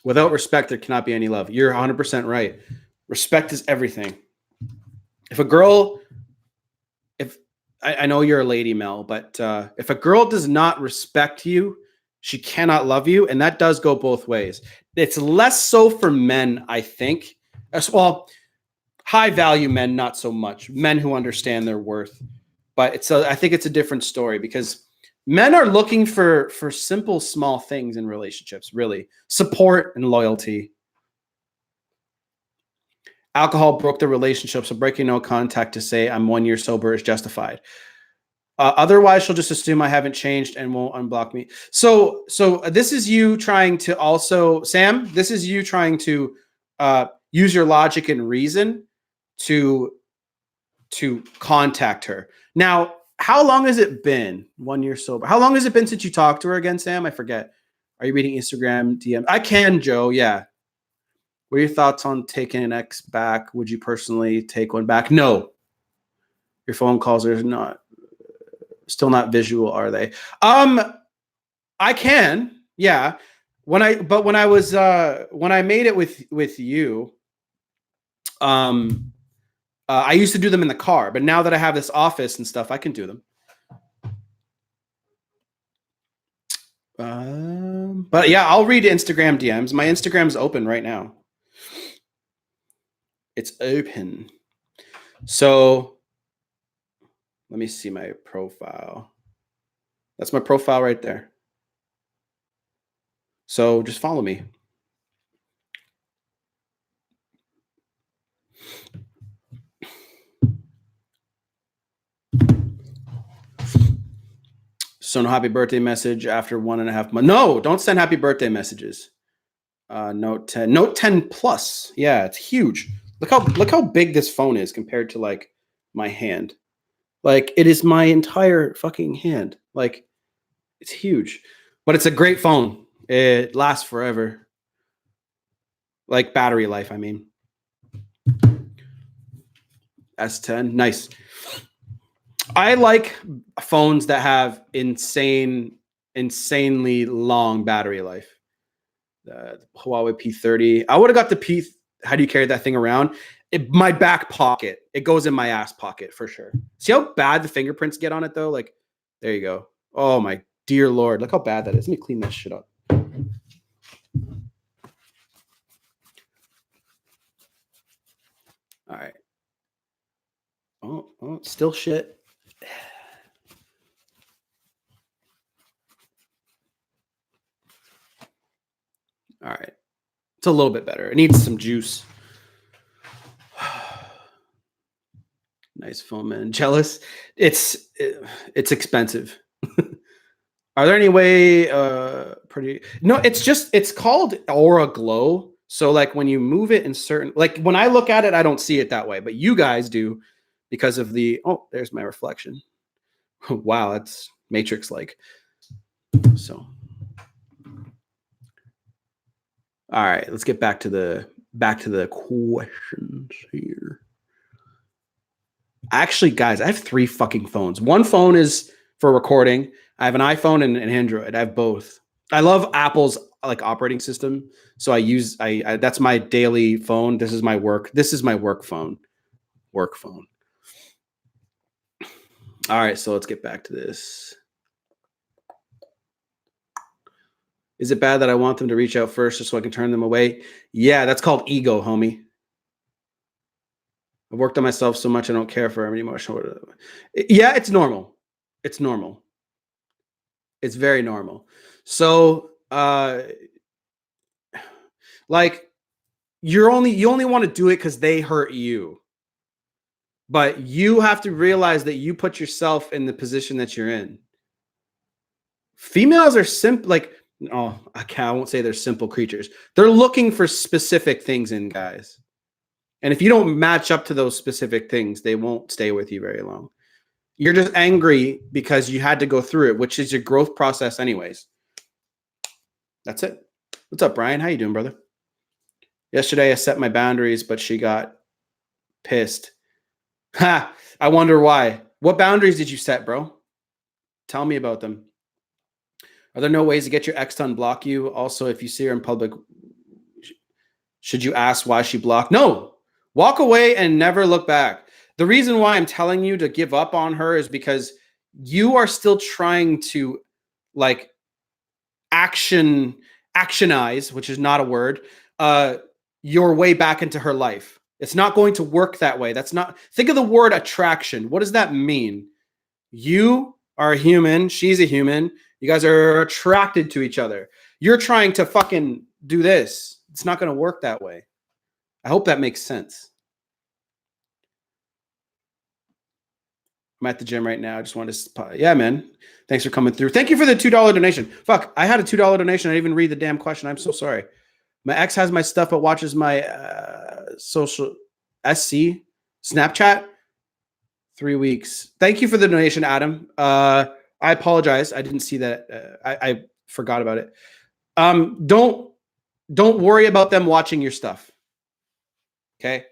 Speaker 1: Without respect, there cannot be any love. You're 100% right. Respect is everything. If a girl, I know you're a lady, Mel, but if a girl does not respect you, she cannot love you. And that does go both ways. It's less so for men, I think. As well, high value men, not so much. Men who understand their worth. But I think it's a different story because men are looking for simple, small things in relationships, really. Support and loyalty. Alcohol broke the relationship, so breaking no contact to say I'm 1 year sober is justified. Otherwise, she'll just assume I haven't changed and won't unblock me. So this is you trying to also, Sam, this is you trying to use your logic and reason to contact her. Now, how long has it been? 1 year sober. How long has it been since you talked to her again, Sam? I forget. Are you reading Instagram DM? I can, Joe. Yeah. What are your thoughts on taking an ex back? Would you personally take one back? No. Your phone calls are still not visual, are they? I can. Yeah. When I made it with you, I used to do them in the car, but now that I have this office and stuff, I can do them. But yeah, I'll read Instagram DMs. My Instagram's open right now. It's open. So let me see my profile. That's my profile right there. So just follow me. So no happy birthday message after 1.5 months. No, don't send happy birthday messages. Note 10. Note 10 Plus. Yeah, it's huge. Look how big this phone is compared to like my hand. Like it is my entire fucking hand. Like it's huge. But it's a great phone. It lasts forever. Like battery life, I mean. S10. Nice. I like phones that have insanely long battery life. The Huawei P30. I would have got the P. How do you carry that thing around? My back pocket. It goes in my ass pocket for sure. See how bad the fingerprints get on it though? Like, there you go. Oh my dear Lord. Look how bad that is. Let me clean that shit up. All right. Oh, still shit. All right. It's a little bit better. It needs some juice. Nice phone, man. Jealous. It's expensive. Are there any way pretty No, it's called Aura Glow. So like when you move it in certain like when I look at it, I don't see it that way, but you guys do because of the there's my reflection. Wow, that's Matrix like. So all right, let's get back to the questions here. Actually, guys, I have 3 fucking phones. One phone is for recording. I have an iPhone and an Android. I have both. I love Apple's like operating system, so I that's my daily phone. This is my work phone. Work phone. All right, so let's get back to this. Is it bad that I want them to reach out first just so I can turn them away? Yeah, that's called ego, homie. I've worked on myself so much I don't care for any emotional. Yeah, it's normal. It's normal. It's very normal. So, like you only want to do it because they hurt you, but you have to realize that you put yourself in the position that you're in. Females are simple, like I won't say they're simple creatures. They're looking for specific things in guys, and if you don't match up to those specific things, they won't stay with you very long. You're just angry because you had to go through it, which is your growth process, anyways. That's it. What's up, Brian? How you doing, brother? Yesterday I set my boundaries, but she got pissed. Ha! I wonder why. What boundaries did you set, bro? Tell me about them. Are there no ways to get your ex to unblock you? Also, if you see her in public, should you ask why she blocked? No. Walk away and never look back. The reason why I'm telling you to give up on her is because you are still trying to like actionize, which is not a word, your way back into her life. It's not going to work that way. That's not, think of the word attraction. What does that mean? You are a human. She's a human. You guys are attracted to each other. You're trying to fucking do this. It's not going to work that way. I hope that makes sense. I'm at the gym right now. I just wanted to, yeah, man. Thanks for coming through. Thank you for the $2 donation. Fuck, I had a $2 donation. I didn't even read the damn question. I'm so sorry. My ex has my stuff, but watches my social SC Snapchat. 3 weeks. Thank you for the donation, Adam. I apologize. I didn't see that. I forgot about it. Don't worry about them watching your stuff. Okay.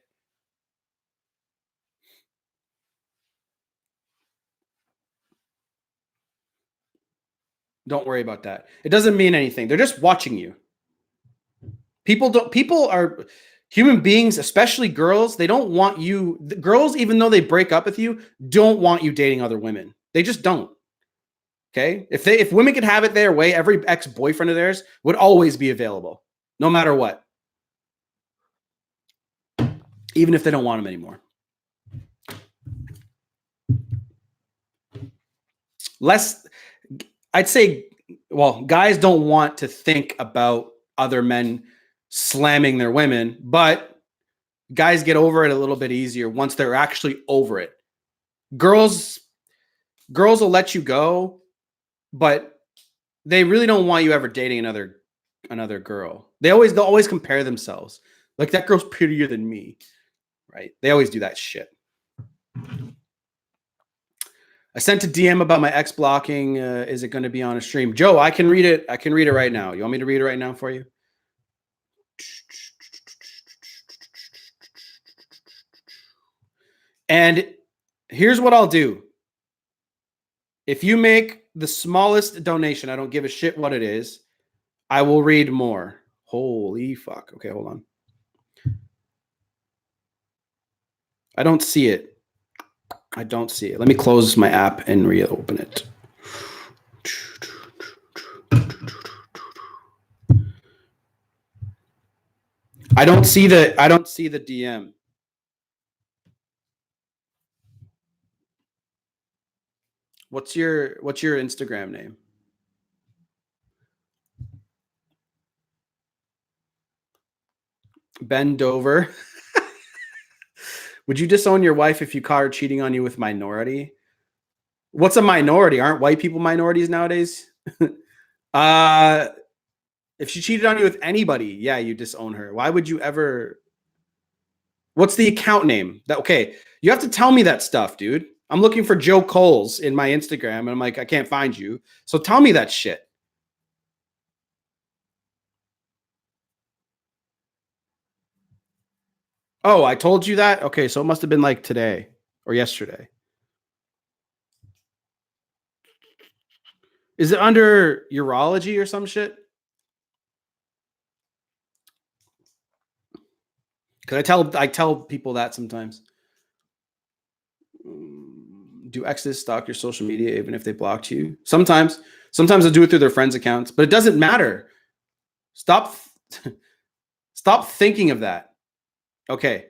Speaker 1: Don't worry about that. It doesn't mean anything. They're just watching you. People are human beings, especially girls. They don't want you. Girls, even though they break up with you, don't want you dating other women. They just don't. Okay. If women could have it their way, every ex-boyfriend of theirs would always be available, no matter what. Even if they don't want them anymore. I'd say, well, guys don't want to think about other men slamming their women, but guys get over it a little bit easier once they're actually over it. Girls will let you go, but they really don't want you ever dating another girl. They'll always compare themselves. Like, that girl's prettier than me, right? They always do that shit. I sent a DM about my ex blocking. Is it going to be on a stream? Joe, I can read it. I can read it right now. You want me to read it right now for you? And here's what I'll do. If you make the smallest donation, I don't give a shit what it is, I will read more. Holy fuck. Okay, hold on. I don't see it. I don't see it. Let me close my app and reopen it. I don't see the DM. What's your Instagram name? Bend over. Would you disown your wife if you caught her cheating on you with minority? What's a minority? Aren't white people minorities nowadays? uh, if she cheated on you with anybody, yeah, you disown her. Why would you ever? What's the account name? Okay, you have to tell me that stuff, dude. I'm looking for Joe Coles in my Instagram, and I'm like, I can't find you. So tell me that shit. Oh, I told you that? Okay, so it must have been like today or yesterday. Is it under urology or some shit? Because I tell people that sometimes. Do exes stalk your social media even if they blocked you? Sometimes. Sometimes they'll do it through their friends' accounts, but it doesn't matter. Stop stop thinking of that. Okay.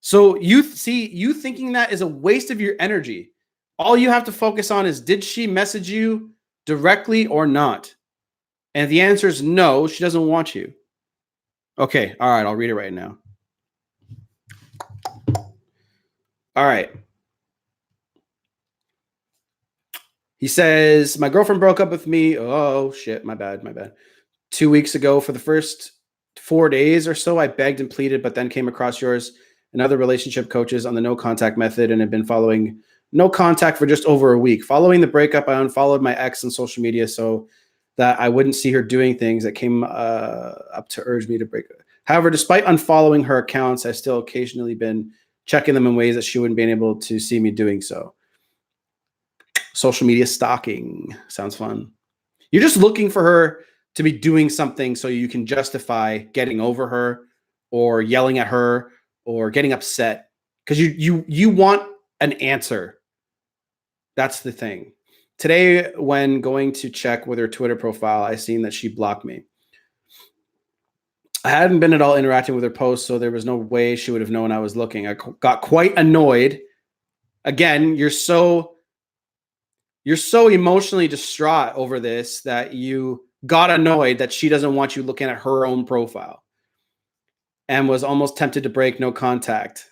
Speaker 1: So you thinking that is a waste of your energy. All you have to focus on is, did she message you directly or not? And if the answer is no, she doesn't want you. Okay. All right. I'll read it right now. All right. He says, my girlfriend broke up with me. Oh, shit. My bad. 2 weeks ago. For the first 4 days or so, I begged and pleaded, but then came across yours and other relationship coaches on the no contact method and have been following no contact for just over a week. Following the breakup, I unfollowed my ex on social media so that I wouldn't see her doing things that came up to urge me to break up. However, despite unfollowing her accounts, I still occasionally been checking them in ways that she wouldn't be able to see me doing so. Social media stalking sounds fun. You're just looking for her to be doing something so you can justify getting over her or yelling at her or getting upset because you want an answer. That's the thing. Today, when going to check with her Twitter profile, I seen that she blocked me. I hadn't been at all interacting with her posts, so there was no way she would have known I was looking. I got quite annoyed. Again, you're so emotionally distraught over this that you got annoyed that she doesn't want you looking at her own profile and was almost tempted to break no contact.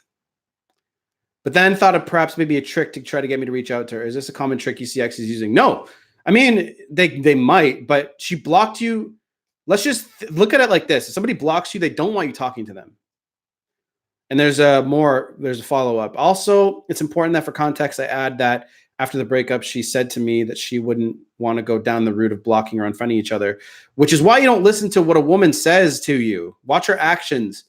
Speaker 1: But then thought of perhaps maybe a trick to try to get me to reach out to her. Is this a common trick you see exes using? No. I mean, they might, but she blocked you. Let's just look at it like this. If somebody blocks you, they don't want you talking to them. And there's a follow-up. Also, it's important that for context, I add that after the breakup, she said to me that she wouldn't want to go down the route of blocking or unfriending each other, which is why you don't listen to what a woman says to you. Watch her actions.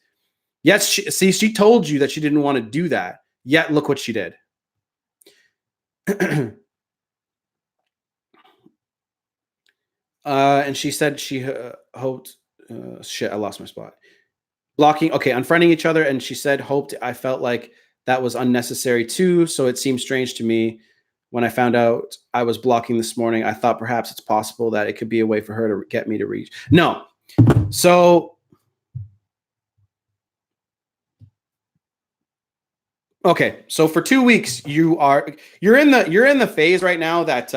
Speaker 1: Yes, she told you that she didn't want to do that, yet look what she did. And she said she hoped, shit, I lost my spot. Blocking, okay, unfriending each other, and she said hoped I felt like that was unnecessary too, so it seemed strange to me when I found out I was blocking this morning. I thought perhaps it's possible that it could be a way for her to get me to reach. No. So okay, so for 2 weeks you're in the phase right now that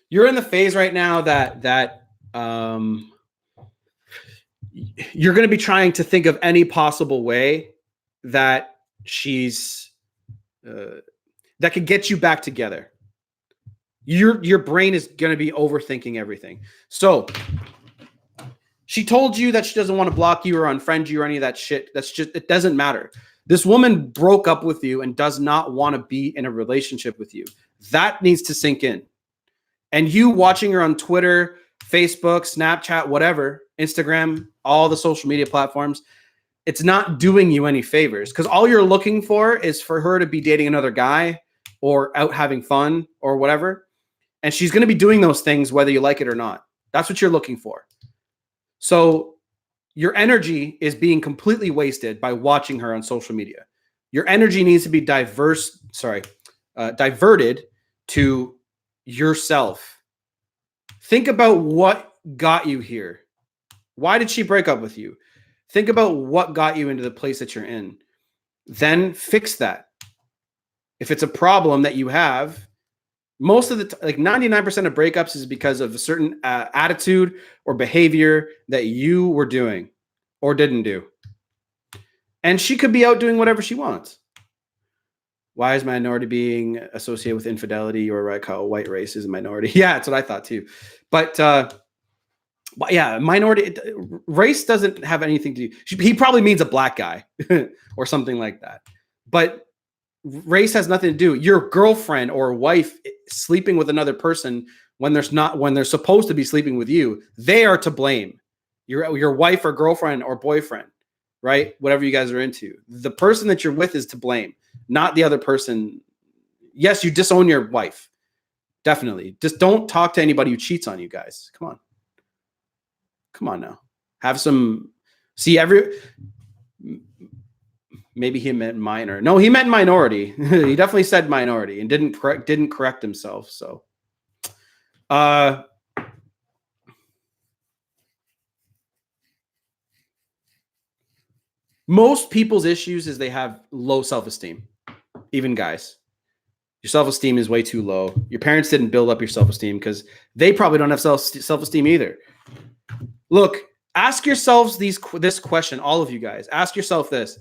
Speaker 1: you're going to be trying to think of any possible way that she's that could get you back together. Your brain is going to be overthinking everything. So she told you that she doesn't want to block you or unfriend you or any of that shit. That's just, it doesn't matter. This woman broke up with you and does not want to be in a relationship with you. That needs to sink in. And you watching her on Twitter, Facebook, Snapchat, whatever, Instagram, all the social media platforms, it's not doing you any favors because all you're looking for is for her to be dating another guy or out having fun or whatever. And she's going to be doing those things whether you like it or not. That's what you're looking for. So your energy is being completely wasted by watching her on social media. Your energy needs to be diverted to yourself. Think about what got you here. Why did she break up with you? Think about what got you into the place that you're in. Then fix that. If it's a problem that you have, most of the like 99% of breakups is because of a certain attitude or behavior that you were doing or didn't do. And she could be out doing whatever she wants. Why is minority being associated with infidelity, or like how white race is a minority? Yeah, that's what I thought too. But yeah, minority race doesn't have anything to do. He probably means a black guy or something like that. But race has nothing to do. Your girlfriend or wife sleeping with another person when they're supposed to be sleeping with you, they are to blame. Your wife or girlfriend or boyfriend, right? Whatever you guys are into. The person that you're with is to blame, not the other person. Yes, you disown your wife. Definitely. Just don't talk to anybody who cheats on you guys. Come on. Come on now. Have some maybe he meant minor. No, he meant minority. He definitely said minority and didn't correct himself. So most people's issues is they have low self-esteem. Even guys. Your self-esteem is way too low. Your parents didn't build up your self-esteem because they probably don't have self-esteem either. Look, ask yourselves this question, all of you guys. Ask yourself this.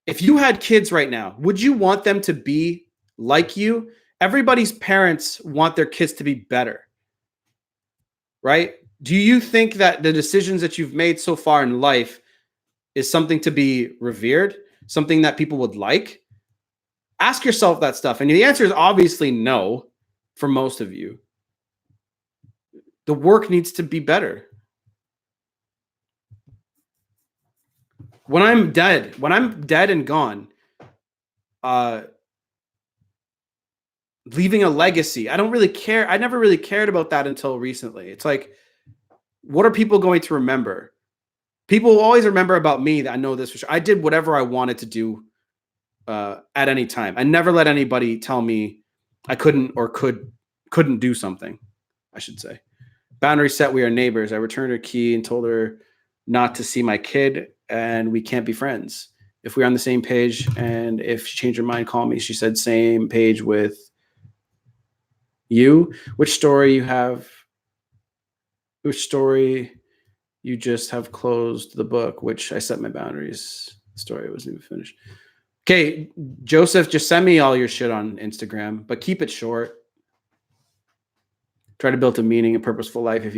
Speaker 1: If you had kids right now, would you want them to be like you? Everybody's parents want their kids to be better, right? Do you think that the decisions that you've made so far in life is something to be revered, something that people would like? Ask yourself that stuff. And the answer is obviously no for most of you. The work needs to be better. When I'm dead and gone, leaving a legacy, I don't really care. I never really cared about that until recently. It's like, what are people going to remember? People will always remember about me that I know this for sure. I did whatever I wanted to do at any time. I never let anybody tell me I couldn't or couldn't do something, I should say. Boundary set, we are neighbors. I returned her key and told her not to see my kid, and we can't be friends. If we're on the same page, and if she changed her mind, call me. She said same page with you. Which story you have? Which story you just have closed the book, which I set my boundaries. The story wasn't even finished. Okay, Joseph, just send me all your shit on Instagram, but keep it short. Try to build a meaning and purposeful life. If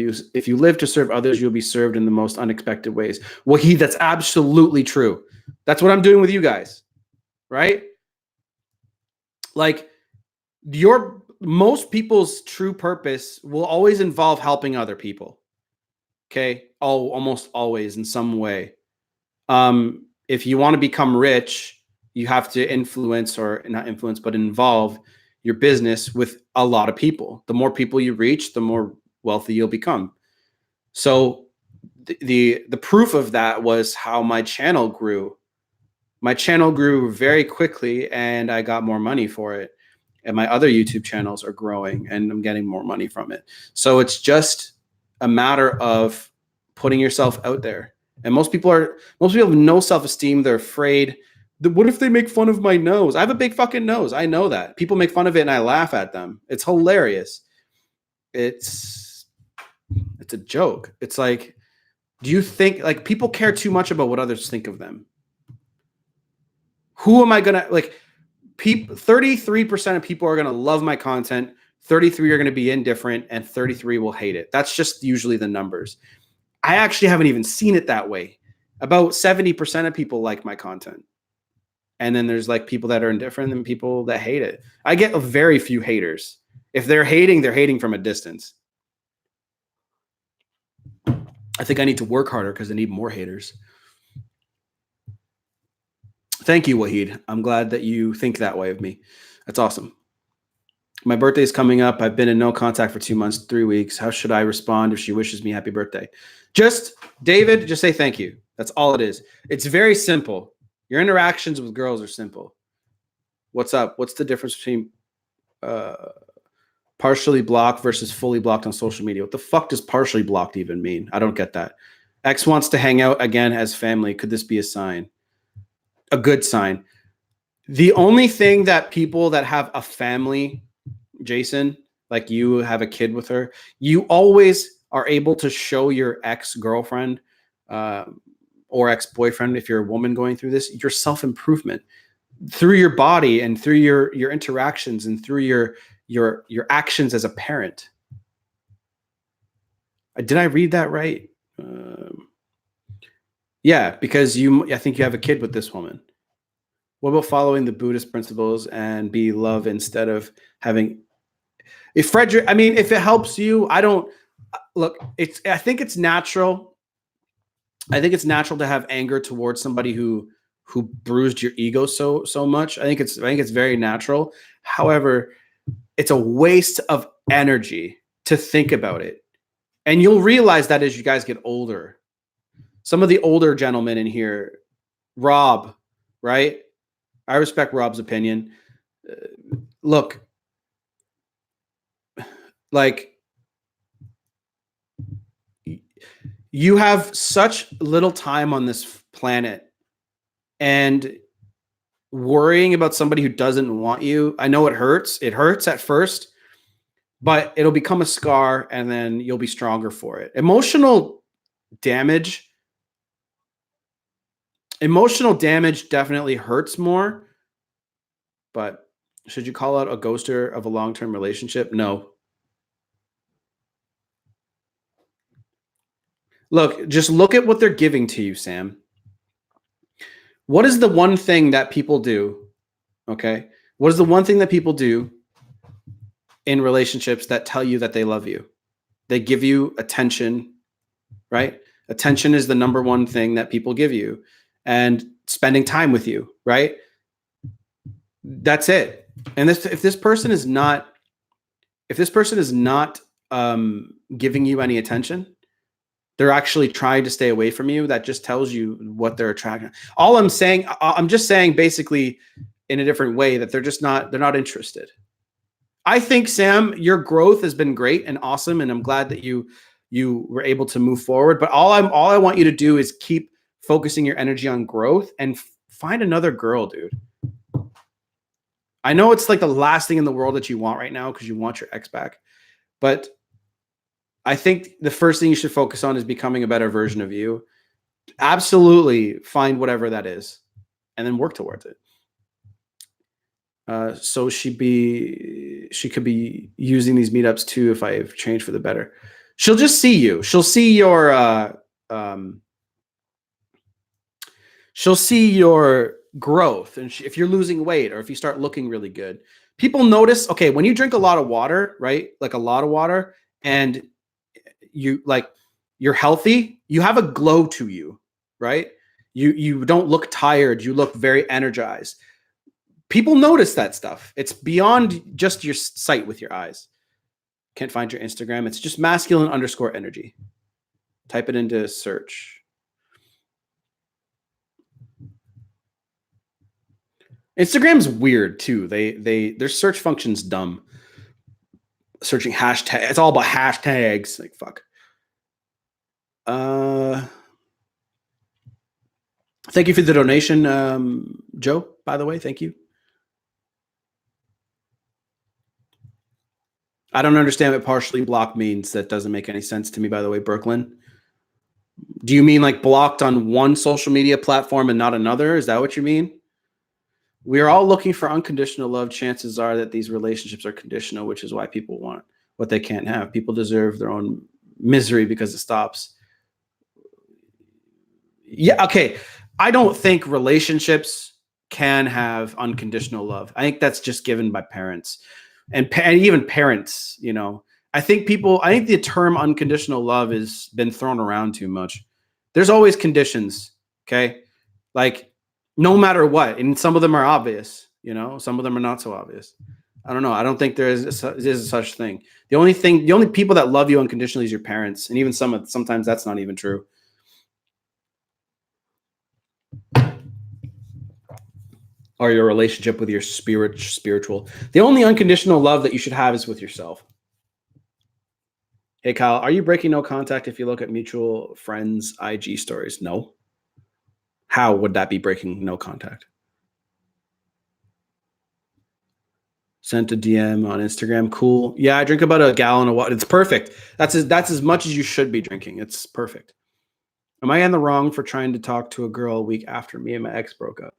Speaker 1: you live to serve others, you'll be served in the most unexpected ways. Well, that's absolutely true. That's what I'm doing with you guys, right? Like most people's true purpose will always involve helping other people. Okay, almost always in some way. If you want to become rich, you have to influence, or not influence, but involve your business with a lot of people. The more people you reach, the more wealthy you'll become. So the proof of that was how my channel grew. My channel grew very quickly, and I got more money for it. And my other YouTube channels are growing, and I'm getting more money from it. So it's just a matter of putting yourself out there. And most people have no self-esteem. They're afraid. What if they make fun of my nose? I have a big fucking nose. I know that. People make fun of it and I laugh at them. It's hilarious. It's a joke. It's like, do you think like people care too much about what others think of them? Who am I gonna like? 33% of people are gonna love my content. 33 are going to be indifferent, and 33 will hate it. That's just usually the numbers. I actually haven't even seen it that way. About 70% of people like my content. And then there's like people that are indifferent and people that hate it. I get a very few haters. If they're hating from a distance. I think I need to work harder because I need more haters. Thank you, Wahid. I'm glad that you think that way of me. That's awesome. My birthday is coming up. I've been in no contact for 2 months, 3 weeks. How should I respond if she wishes me happy birthday? David, just say thank you. That's all it is. It's very simple. Your interactions with girls are simple. What's up? What's the difference between partially blocked versus fully blocked on social media? What the fuck does partially blocked even mean? I don't get that. X wants to hang out again as family. Could this be a sign? A good sign. The only thing that people that have a family, Jason, like you have a kid with her, you always are able to show your ex-girlfriend or ex-boyfriend, if you're a woman going through this, your self-improvement through your body and through your interactions and through your actions as a parent. Did I read that right? Yeah, because I think you have a kid with this woman. What about following the Buddhist principles and be love instead of having? If Frederick, I mean, if it helps you, I don't look. I think it's natural. I think it's natural to have anger towards somebody who bruised your ego so much. I think it's very natural. However, it's a waste of energy to think about it, and you'll realize that as you guys get older. Some of the older gentlemen in here, Rob, right? I respect Rob's opinion. Look, like, you have such little time on this planet, and worrying about somebody who doesn't want you, I know it hurts. It hurts at first, but it'll become a scar, and then you'll be stronger for it. Emotional damage definitely hurts more, but should you call out a ghoster of a long-term relationship? No. Look, just look at what they're giving to you, Sam. What is the one thing that people do? Okay. What is the one thing that people do in relationships that tell you that they love you? They give you attention, right? Attention is the number one thing that people give you, and spending time with you, right? That's it. And if this person is not giving you any attention, they're actually trying to stay away from you. That just tells you what they're attracting. I'm just saying basically in a different way that they're not interested. I think, Sam, your growth has been great and awesome, and I'm glad that you were able to move forward. But all I want you to do is keep focusing your energy on growth and find another girl, dude. I know it's like the last thing in the world that you want right now because you want your ex back, but I think the first thing you should focus on is becoming a better version of you. Absolutely find whatever that is and then work towards it. So she could be using these meetups too if I've changed for the better. She'll just see you. She'll see your growth, and if you're losing weight or if you start looking really good. People notice, okay, when you drink a lot of water, right? Like a lot of water, and you're healthy, you have a glow to you, right? You don't look tired, you look very energized. People notice that stuff. It's beyond just your sight with your eyes. Can't find your Instagram. It's just masculine_energy. Type it into search. Instagram's weird too. Their search function's dumb. Searching hashtag. It's all about hashtags. Like, fuck. Thank you for the donation, Joe, by the way. Thank you. I don't understand what partially blocked means. That doesn't make any sense to me, by the way, Brooklyn. Do you mean like blocked on one social media platform and not another? Is that what you mean? We are all looking for unconditional love. Chances are that these relationships are conditional, which is why people want what they can't have. People deserve their own misery because it stops. Yeah, okay. I don't think relationships can have unconditional love. I think that's just given by parents and even parents, you know. I think the term unconditional love has been thrown around too much. There's always conditions, okay? Like, no matter what, and some of them are obvious, you know, some of them are not so obvious. I don't know. I don't think there is a such thing. The only people that love you unconditionally is your parents, and even sometimes that's not even true. Or your relationship with your spiritual. The only unconditional love that you should have is with yourself. Hey, Kyle, are you breaking no contact if you look at mutual friends' IG stories? No. How would that be breaking no contact? Sent a DM on Instagram. Cool. Yeah, I drink about a gallon of water. It's perfect. That's as much as you should be drinking. It's perfect. Am I in the wrong for trying to talk to a girl a week after me and my ex broke up?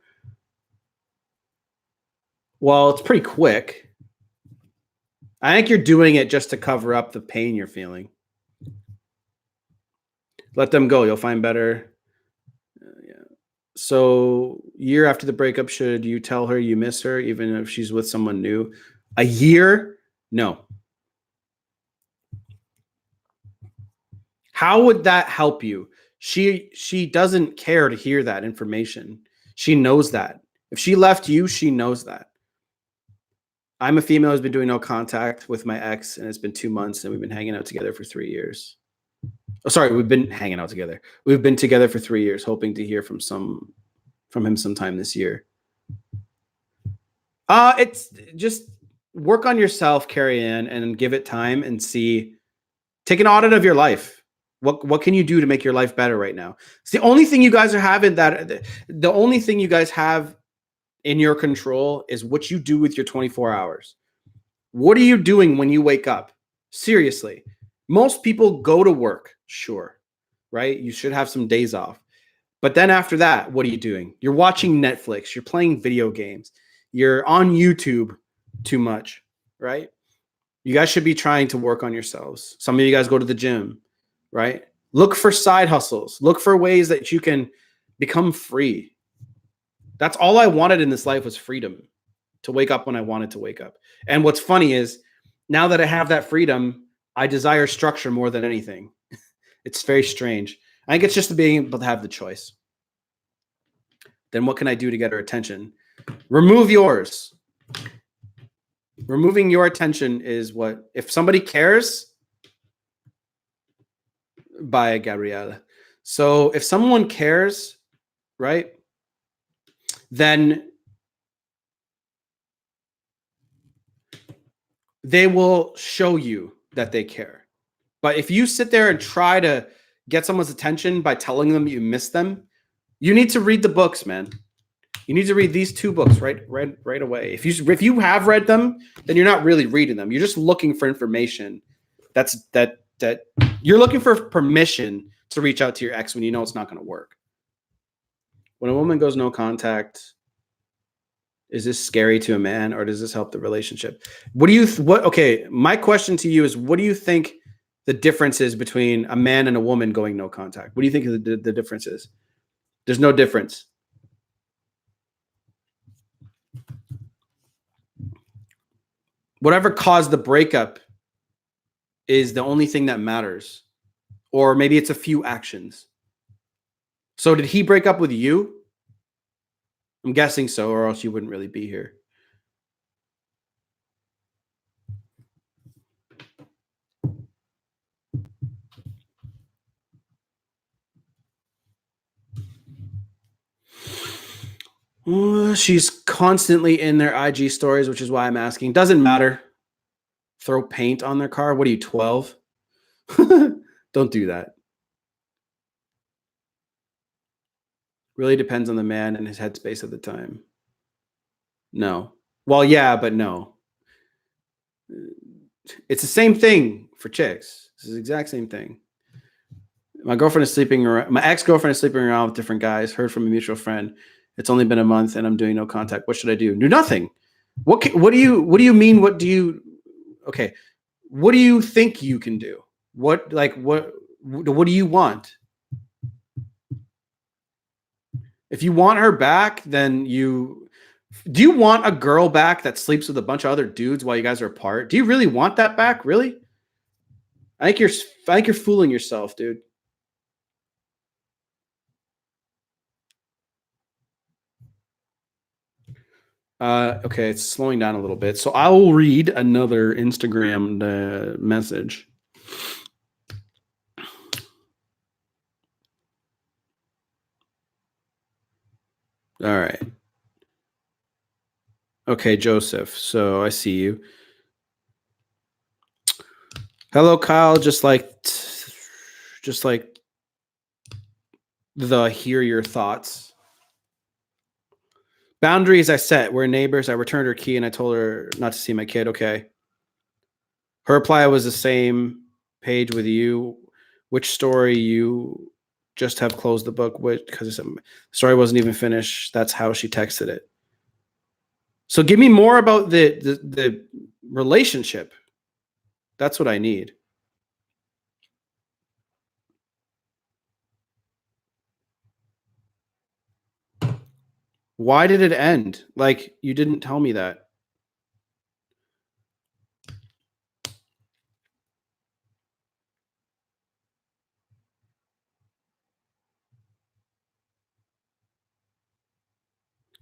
Speaker 1: Well, it's pretty quick. I think you're doing it just to cover up the pain you're feeling. Let them go. You'll find better. Yeah. So, year after the breakup, should you tell her you miss her, even if she's with someone new? A year? No. How would that help you? She doesn't care to hear that information. She knows that. If she left you, she knows that. I'm a female who's been doing no contact with my ex, and it's been 2 months, and we've been hanging out together for 3 years. Oh, sorry, we've been hanging out together. We've been together for 3 years, hoping to hear from him sometime this year. It's just work on yourself, Carrie Ann, and give it time and see. Take an audit of your life. What can you do to make your life better right now? It's the only thing you guys are having that the only thing you guys have in your control is what you do with your 24 hours. What are you doing when you wake up? Seriously. Most people go to work, sure, right? You should have some days off. But then after that, what are you doing? You're watching Netflix, you're playing video games, you're on YouTube too much, right? You guys should be trying to work on yourselves. Some of you guys go to the gym, right? Look for side hustles. Look for ways that you can become free. That's all I wanted in this life was freedom, to wake up when I wanted to wake up. And what's funny is now that I have that freedom, I desire structure more than anything. It's very strange. I think it's just being able to have the choice. Then what can I do to get her attention? Remove yours. Removing your attention is what, if somebody cares, by Gabrielle. So if someone cares, right, then they will show you that they care. But if you sit there and try to get someone's attention by telling them you miss them, you need to read the books, man. You need to read these 2 books right away. If you have read them, then you're not really reading them. You're just looking for information. That you're looking for permission to reach out to your ex when you know it's not going to work. When a woman goes no contact, is this scary to a man, or does this help the relationship? Okay, my question to you is, what do you think the difference is between a man and a woman going no contact? What do you think the difference is? There's no difference. Whatever caused the breakup is the only thing that matters. Or maybe it's a few actions. So did he break up with you? I'm guessing so, or else you wouldn't really be here. She's constantly in their IG stories, which is why I'm asking. Doesn't matter. Throw paint on their car. What are you, 12? Don't do that. Really depends on the man and his headspace at the time. No. Well, yeah, but no. It's the same thing for chicks. It's the exact same thing. My girlfriend is sleeping around. My ex-girlfriend is sleeping around with different guys. Heard from a mutual friend. It's only been a month, and I'm doing no contact. What should I do? Do nothing. What do you mean? What do you? Okay. What do you think you can do? What do you want? If you want her back, then do you want a girl back that sleeps with a bunch of other dudes while you guys are apart? Do you really want that back? Really? I think you're fooling yourself, dude. Okay, it's slowing down a little bit. So I will read another Instagram message. All right. Okay, Joseph. So I see you. Hello, Kyle. Just like the hear your thoughts. Boundaries I set. We're neighbors. I returned her key and I told her not to see my kid. Okay. Her reply was the same page with you. Which story you just have closed the book because the story wasn't even finished. That's how she texted it. So give me more about the relationship. That's what I need. Why did it end? Like, you didn't tell me that.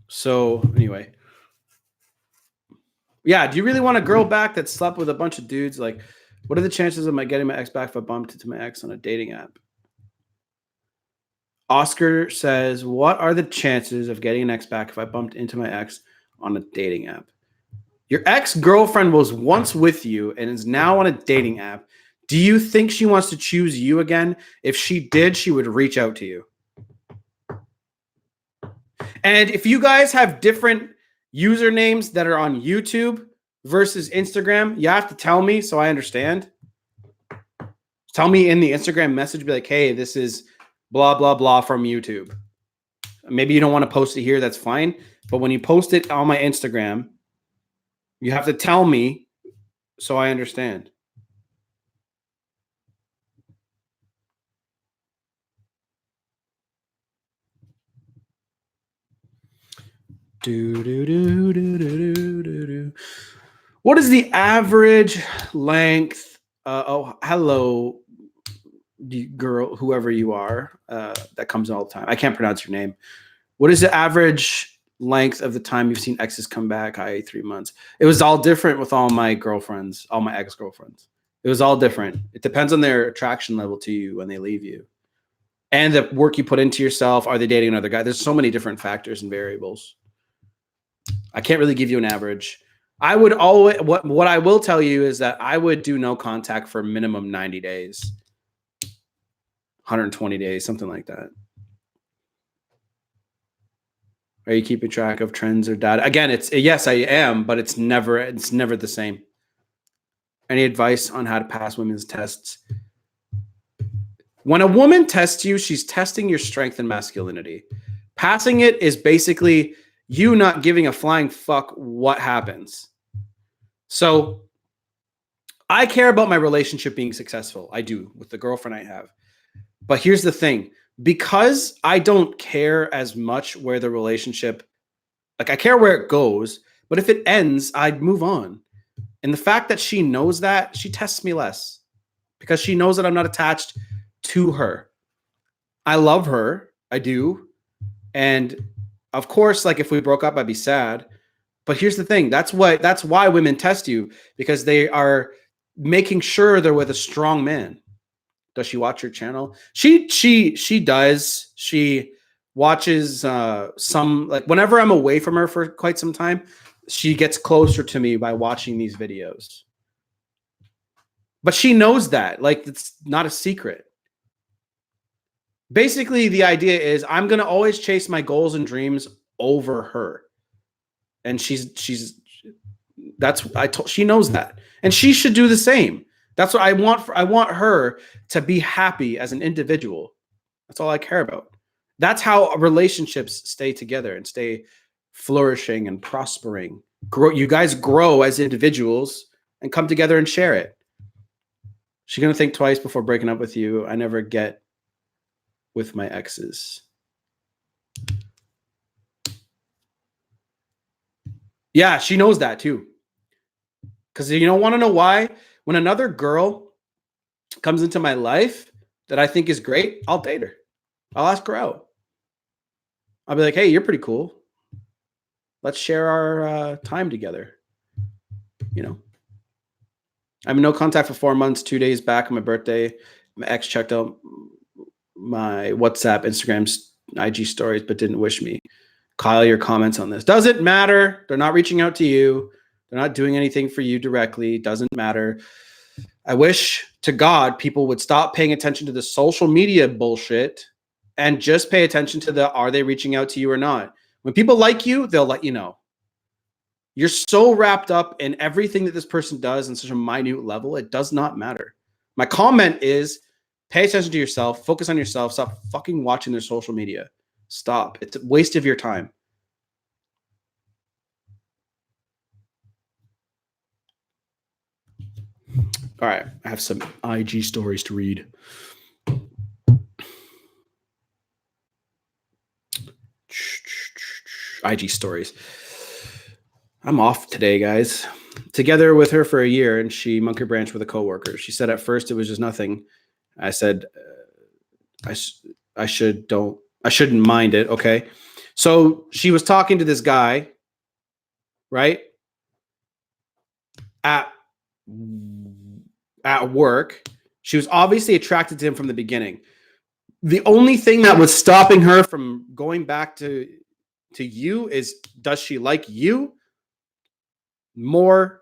Speaker 1: So anyway, yeah. Do you really want a girl back that slept with a bunch of dudes? Like, what are the chances of my getting my ex back if I bumped into my ex on a dating app? Oscar says, what are the chances of getting an ex back if I bumped into my ex on a dating app? Your ex-girlfriend was once with you and is now on a dating app. Do you think she wants to choose you again? If she did, she would reach out to you. And if you guys have different usernames that are on YouTube versus Instagram, you have to tell me so I understand. Tell me in the Instagram message, be like, hey, this is blah, blah, blah from YouTube. Maybe you don't want to post it here. That's fine. But when you post it on my Instagram, you have to tell me so I understand. What is the average length? Hello, girl, whoever you are, that comes in all the time. I can't pronounce your name. What is the average length of the time you've seen exes come back, i.e. 3 months? It was all different with all my girlfriends, all my ex-girlfriends. It was all different. It depends on their attraction level to you when they leave you. And the work you put into yourself. Are they dating another guy? There's so many different factors and variables. I can't really give you an average. I would always, what I will tell you is that I would do no contact for minimum 90 days, 120 days, something like that. Are you keeping track of trends or data? Again, it's yes, I am, but it's never the same. Any advice on how to pass women's tests? When a woman tests you, she's testing your strength and masculinity. Passing it is basically you not giving a flying fuck what happens. So I care about my relationship being successful. I do with the girlfriend I have. But here's the thing. Because I don't care as much where the relationship, like I care where it goes, but if it ends, I'd move on. And the fact that she knows that, she tests me less because she knows that I'm not attached to her. I love her. I do. And of course, like if we broke up, I'd be sad. But here's the thing. That's why women test you, because they are making sure they're with a strong man. Does she watch your channel? She does. She watches some, like whenever I'm away from her for quite some time, she gets closer to me by watching these videos. But she knows that. Like, it's not a secret. Basically, the idea is I'm going to always chase my goals and dreams over her. And she knows that. And she should do the same. That's what I want. I want her to be happy as an individual. That's all I care about. That's how relationships stay together and stay flourishing and prospering. You guys grow as individuals and come together and share it. She's going to think twice before breaking up with you. I never get with my exes. Yeah, she knows that too. Because you don't want to know why? When another girl comes into my life that I think is great, I'll date her. I'll ask her out. I'll be like, hey, you're pretty cool. Let's share our time together. You know, I'm in no contact for 4 months, 2 days back on my birthday. My ex checked out my WhatsApp, Instagram, IG stories, but didn't wish me. Kyle, your comments on this. Doesn't matter. They're not reaching out to you. They're not doing anything for you directly. Doesn't matter. I wish to God people would stop paying attention to the social media bullshit and just pay attention to the, are they reaching out to you or not? When people like you, they'll let you know. You're so wrapped up in everything that this person does on such a minute level, it does not matter. My comment is, Pay attention to yourself. Focus on yourself. Stop fucking watching their social media. Stop. It's a waste of your time. All right. I have some IG stories to read. IG stories. I'm off today, guys. Together with her for a year, and she monkey branched with a coworker. She said at first it was just nothing. I said, I shouldn't mind it. Okay. So she was talking to this guy, right? At work. She was obviously attracted to him from the beginning. The only thing that was stopping her from going back to you is, does she like you more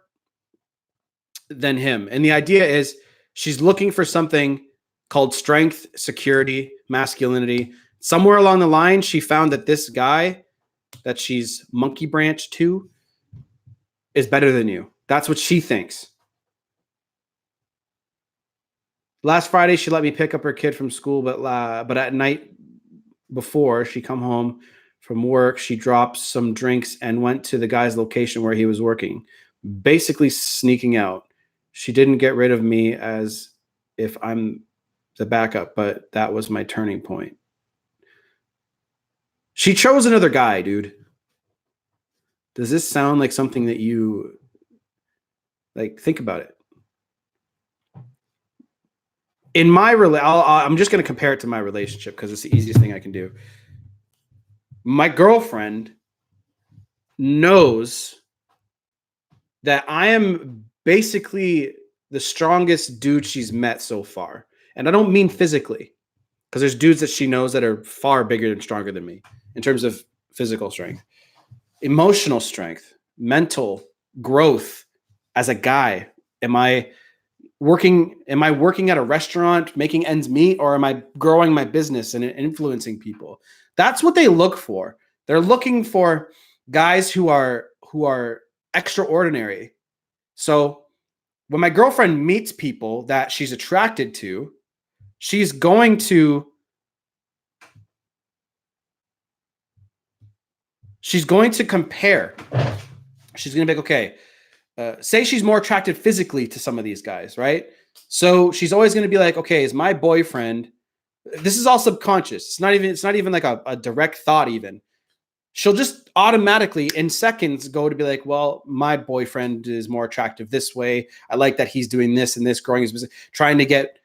Speaker 1: than him? And the idea is she's looking for something called strength, security, masculinity. Somewhere along the line, she found that this guy that she's monkey branched to is better than you. That's what she thinks. Last Friday, she let me pick up her kid from school, but at night before she come home from work, she dropped some drinks and went to the guy's location where he was working, basically sneaking out. She didn't get rid of me as if I'm the backup, but that was my turning point. She chose another guy, dude. Does this sound like something that you like? Think about it. In my I'm just going to compare it to my relationship because it's the easiest thing I can do. My girlfriend knows that I am basically the strongest dude she's met so far. And I don't mean physically, because there's dudes that she knows that are far bigger and stronger than me in terms of physical strength, emotional strength, mental growth as a guy. Am I working at a restaurant making ends meet, or am I growing my business and influencing people? That's what they look for. They're looking for guys who are extraordinary. So when my girlfriend meets people that she's attracted to, she's going to compare. She's going to be like, okay, say she's more attracted physically to some of these guys, right? So she's always going to be like, okay, is my boyfriend, this is all subconscious. It's not even like a direct thought even. She'll just automatically in seconds go to be like, well, my boyfriend is more attractive this way. I like that he's doing this and this, growing his business, trying to get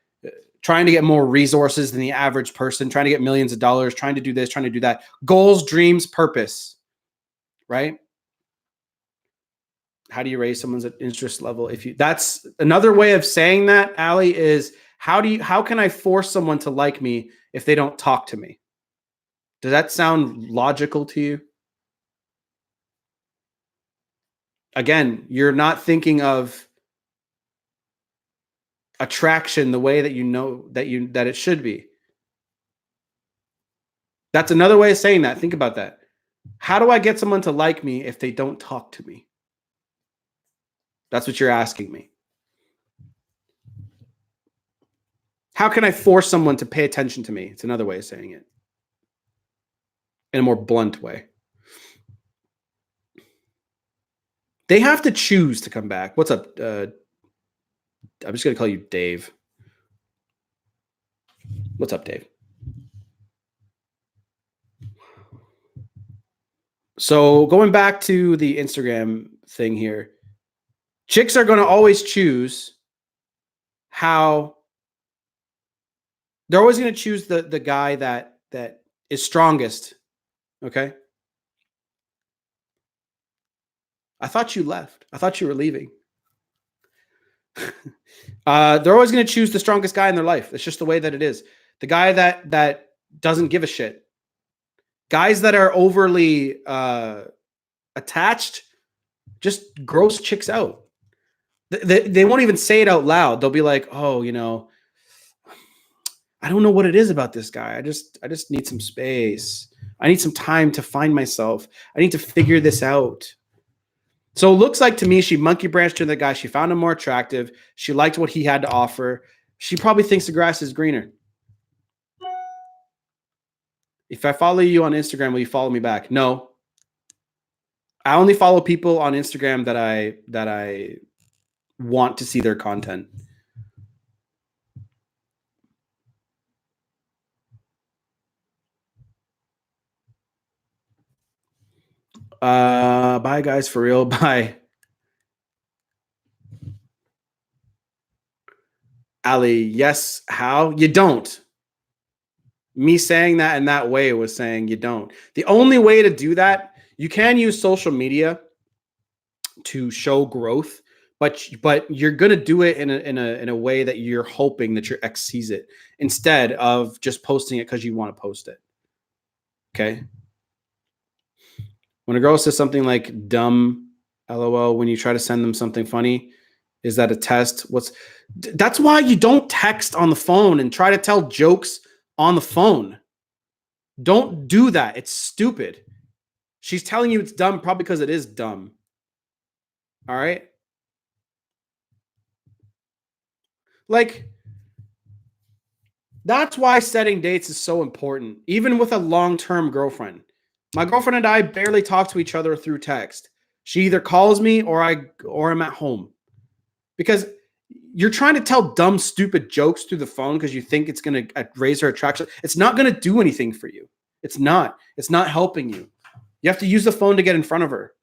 Speaker 1: more resources than the average person, trying to get millions of dollars, trying to do this, trying to do that. Goals, dreams, purpose, right? How do you raise someone's interest level? That's another way of saying that, Ali, is how can I force someone to like me if they don't talk to me? Does that sound logical to you? Again, you're not thinking of attraction the way that you know that it should be. That's another way of saying that. Think about that. How do I get someone to like me if they don't talk to me? That's what you're asking me. How can I force someone to pay attention to me? It's another way of saying it. In a more blunt way. They have to choose to come back. What's up? I'm just going to call you Dave. What's up, Dave? So going back to the Instagram thing here, chicks are going to always choose how they're always going to choose the guy that is strongest. Okay. I thought you left. I thought you were leaving. They're always going to choose the strongest guy in their life. It's just the way that it is. The guy that doesn't give a shit. Guys that are overly attached just gross chicks out. They won't even say it out loud. They'll be like, oh, I don't know what it is about this guy. I just need some space. I need some time to find myself. I need to figure this out. So it looks like to me, she monkey branched to the guy. She found him more attractive. She liked what he had to offer. She probably thinks the grass is greener. If I follow you on Instagram, will you follow me back? No. I only follow people on Instagram that I want to see their content. Bye guys, for real. Bye. Ali, yes, how? You don't. Me saying that in that way was saying you don't. The only way to do that, you can use social media to show growth, but you're gonna do it in a way that you're hoping that your ex sees it instead of just posting it because you want to post it. Okay. When a girl says something like dumb, lol, when you try to send them something funny, is that a test? That's why you don't text on the phone and try to tell jokes on the phone. Don't do that. It's stupid. She's telling you it's dumb probably because it is dumb. All right? Like, that's why setting dates is so important, even with a long-term girlfriend. My girlfriend and I barely talk to each other through text. She either calls me or I'm at home. Because you're trying to tell dumb, stupid jokes through the phone because you think it's going to raise her attraction. It's not going to do anything for you. It's not. It's not helping you. You have to use the phone to get in front of her.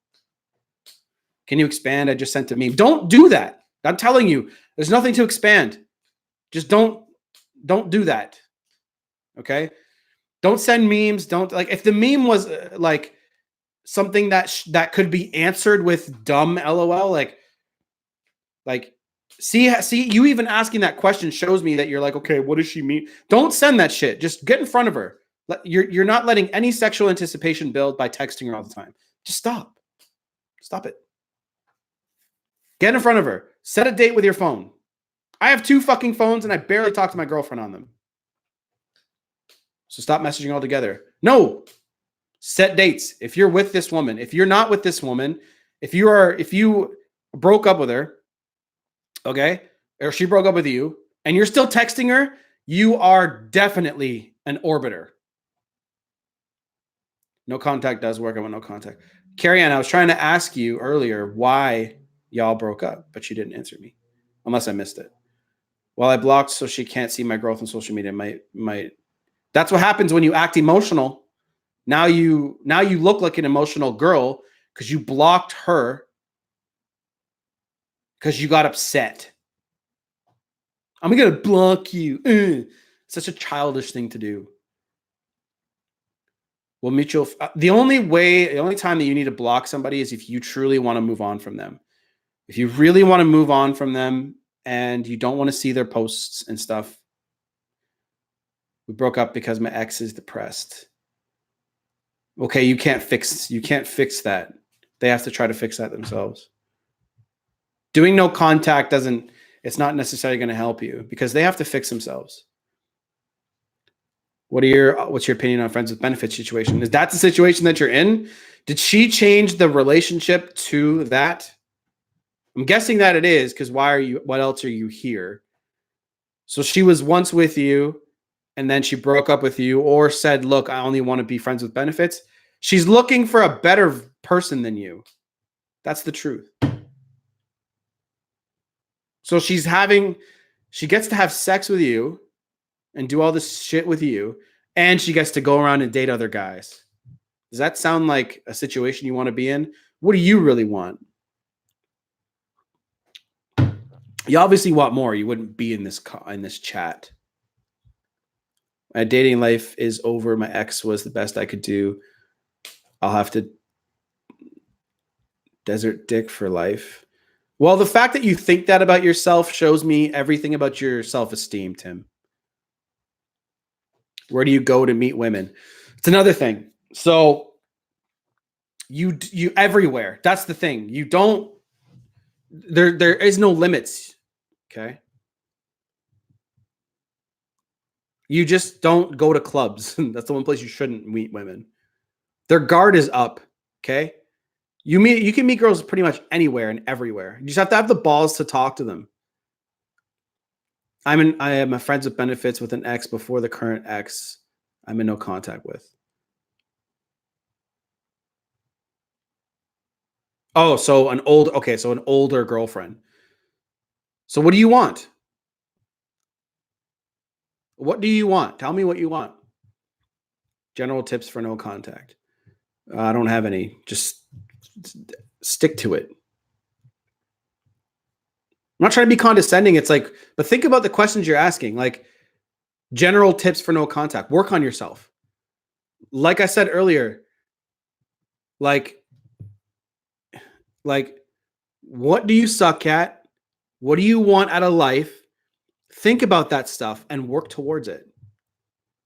Speaker 1: Can you expand? I just sent a meme. Don't do that. I'm telling you, there's nothing to expand. Just don't do that. Okay? Don't send memes. Don't, like, if the meme was like something that could be answered with dumb LOL, like see you even asking that question shows me that you're like, okay, what does she mean? Don't send that shit. Just get in front of her. You're not letting any sexual anticipation build by texting her all the time. Just stop it. Get in front of her. Set a date with your phone. I have 2 fucking phones and I barely talk to my girlfriend on them. So stop messaging altogether. No. Set dates. If you're with this woman, if you're not with this woman, if you broke up with her, okay, or she broke up with you, and you're still texting her, you are definitely an orbiter. No contact does work. I want no contact. Carrie Ann, I was trying to ask you earlier why y'all broke up, but you didn't answer me, unless I missed it. Well, I blocked so she can't see my growth on social media. Might. That's what happens when you act emotional. Now you look like an emotional girl because you blocked her because you got upset. I'm gonna block you. Such a childish thing to do. Well, mutual. The only time that you need to block somebody is if you truly want to move on from them. If you really want to move on from them and you don't want to see their posts and stuff. We broke up because my ex is depressed. Okay, you can't fix that. They have to try to fix that themselves. Doing no contact it's not necessarily going to help you because they have to fix themselves. What's your opinion on friends with benefits situation? Is that the situation that you're in? Did she change the relationship to that? I'm guessing that it is because what else are you here? So she was once with you and then she broke up with you or said, look, I only want to be friends with benefits. She's looking for a better person than you. That's the truth. So she gets to have sex with you and do all this shit with you, and she gets to go around and date other guys. Does that sound like a situation you want to be in? What do you really want? You obviously want more. You wouldn't be in this chat. My dating life is over. My ex was the best I could do. I'll have to desert dick for life. Well, the fact that you think that about yourself shows me everything about your self-esteem, Tim. Where do you go to meet women? It's another thing. So you everywhere. That's the thing. You don't. There is no limits. Okay. You just don't go to clubs. That's the one place you shouldn't meet women. Their guard is up. Okay. You can meet girls pretty much anywhere and everywhere. You just have to have the balls to talk to them. I am a friends with benefits with an ex before the current ex I'm in no contact with. Oh, so an older girlfriend. So what do you want? What do you want? Tell me what you want. General tips for no contact. I don't have any. Just stick to it. I'm not trying to be condescending. It's like, but think about the questions you're asking. Like general tips for no contact. Work on yourself. Like I said earlier, like like what do you suck at? What do you want out of life? Think about that stuff and work towards it.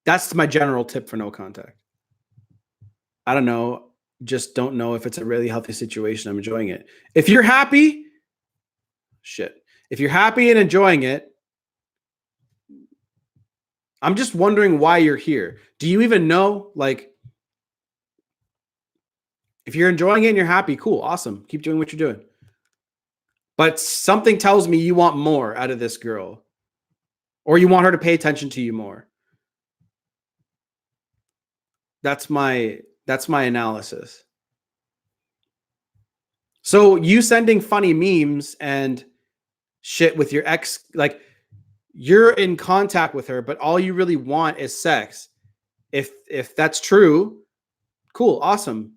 Speaker 1: That's my general tip for no contact. I don't know. Just don't know if it's a really healthy situation. I'm enjoying it. If you're happy, shit. If you're happy and enjoying it, I'm just wondering why you're here. Do you even know? Like, if you're enjoying it and you're happy, cool, awesome. Keep doing what you're doing. But something tells me you want more out of this girl, or you want her to pay attention to you more. That's my analysis. So you sending funny memes and shit with your ex, like you're in contact with her, but all you really want is sex. If that's true, cool, awesome.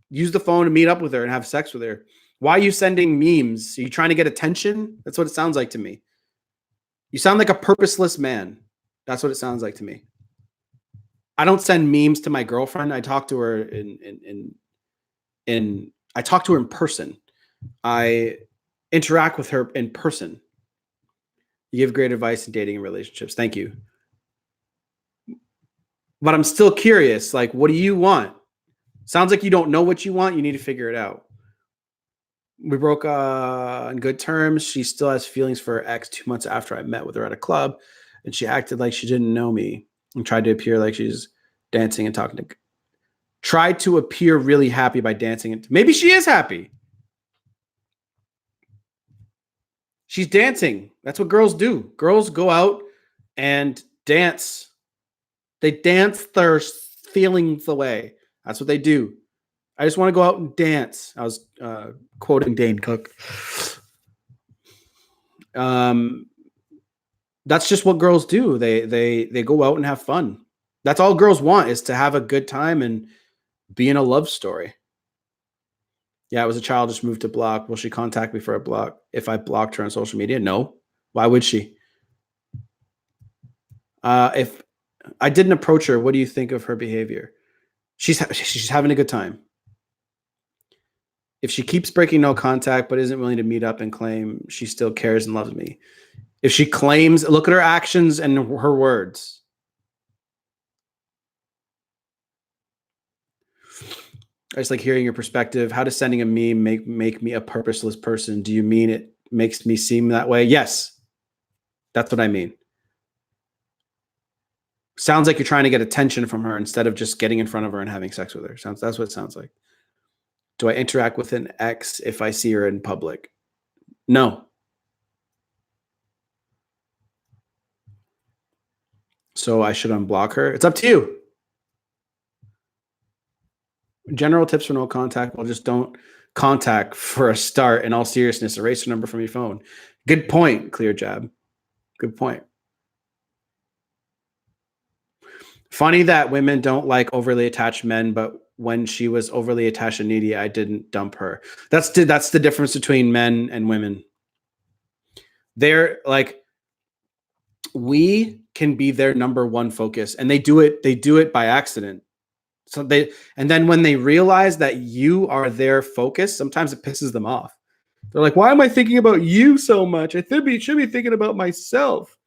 Speaker 1: Use the phone to meet up with her and have sex with her. Why are you sending memes? Are you trying to get attention? That's what it sounds like to me. You sound like a purposeless man. That's what it sounds like to me. I don't send memes to my girlfriend. I talk to her I talk to her in person. I interact with her in person. You give great advice in dating and relationships. Thank you. But I'm still curious. Like, what do you want? Sounds like you don't know what you want. You need to figure it out. We broke on good terms. She still has feelings for her ex 2 months after I met with her at a club, and she acted like she didn't know me and tried to appear like she's dancing and talking to. Tried to appear really happy by dancing. And maybe she is happy. She's dancing. That's what girls do. Girls go out and dance. They dance their feelings away. That's what they do. I just want to go out and dance. I was quoting Dane Cook. That's just what girls do. They go out and have fun. That's all girls want, is to have a good time and be in a love story. Yeah, I was a child, just moved to block. Will she contact me for a block if I blocked her on social media? No. Why would she? If I didn't approach her, what do you think of her behavior? She's having a good time. If she keeps breaking no contact but isn't willing to meet up and claim she still cares and loves me. If she claims, look at her actions and her words. I just like hearing your perspective. How does sending a meme make me a purposeless person? Do you mean it makes me seem that way? Yes. That's what I mean. Sounds like you're trying to get attention from her instead of just getting in front of her and having sex with her. That's what it sounds like. Do I interact with an ex if I see her in public? No. So I should unblock her? It's up to you. General tips for no contact. Well, just don't contact for a start. In all seriousness, erase her number from your phone. Good point, Clear Jab. Good point. Funny that women don't like overly attached men, but when she was overly attached and needy, I didn't dump her. That's the difference between men and women. They're like, we can be their number one focus, and they do it by accident. So and then when they realize that you are their focus, sometimes it pisses them off. They're like, why am I thinking about you so much? I should be thinking about myself.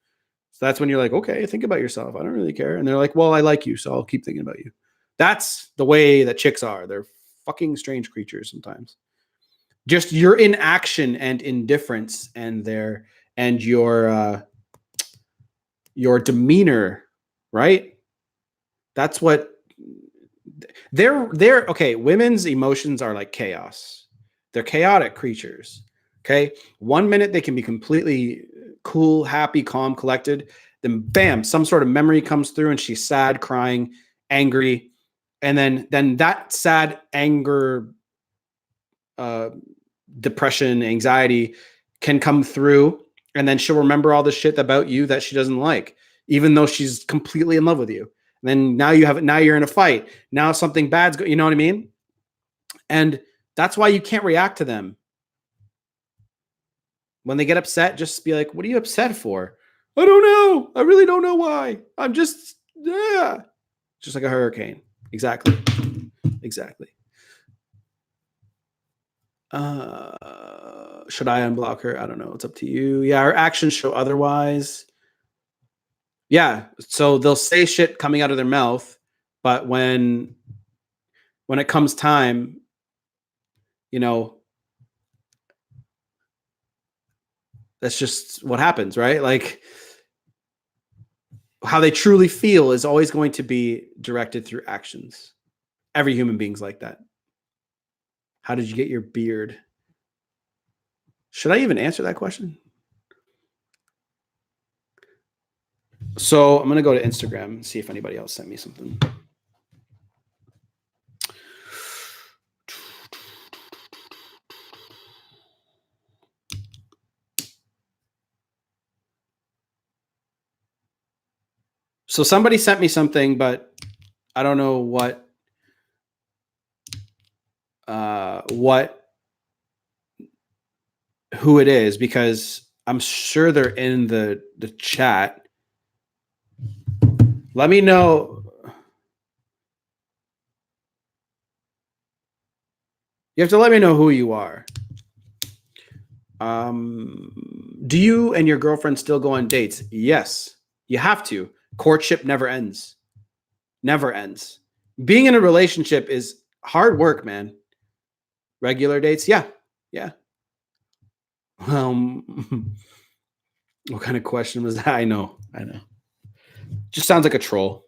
Speaker 1: So that's when you're like, okay, think about yourself. I don't really care. And they're like, well, I like you, so I'll keep thinking about you. That's the way that chicks are. They're fucking strange creatures sometimes. Just your inaction and indifference and your demeanor, right? That's what they're okay. Women's emotions are like chaos. They're chaotic creatures. Okay. 1 minute they can be completely cool, happy, calm, collected. Then bam, some sort of memory comes through and she's sad, crying, angry. And then that sad anger, uh, depression, anxiety can come through. And then she'll remember all the shit about you that she doesn't like, even though she's completely in love with you. And then now you're in a fight. Now something bad's you know what I mean? And that's why you can't react to them. When they get upset, just be like, what are you upset for? I don't know. I really don't know why. I'm just, yeah. Just like a hurricane. Exactly. Exactly. Should I unblock her? I don't know. It's up to you. Yeah, her actions show otherwise. Yeah. So they'll say shit coming out of their mouth, but when it comes time, you know, that's just what happens, right? Like, how they truly feel is always going to be directed through actions. Every human being's like that. How did you get your beard? Should I even answer that question? So I'm going to go to Instagram and see if anybody else sent me something. So somebody sent me something, but I don't know who it is, because I'm sure they're in the chat. Let me know. You have to let me know who you are. Do you and your girlfriend still go on dates? Yes, you have to. Courtship never ends. Never ends. Being in a relationship is hard work, man. Regular dates? Yeah. Yeah. What kind of question was that? I know. Just sounds like a troll.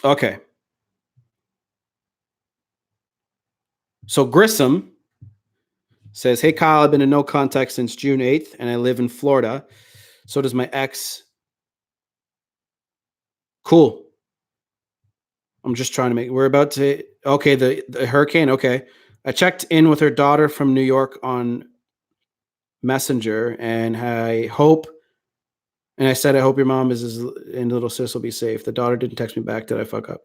Speaker 1: Okay. So Grissom says, hey, Kyle, I've been in no contact since June 8th, and I live in Florida. So does my ex. Cool. I'm just trying to we're about to, okay, the hurricane, okay. I checked in with her daughter from New York on Messenger, and I said, I hope your mom and little sis will be safe. The daughter didn't text me back. Did I fuck up?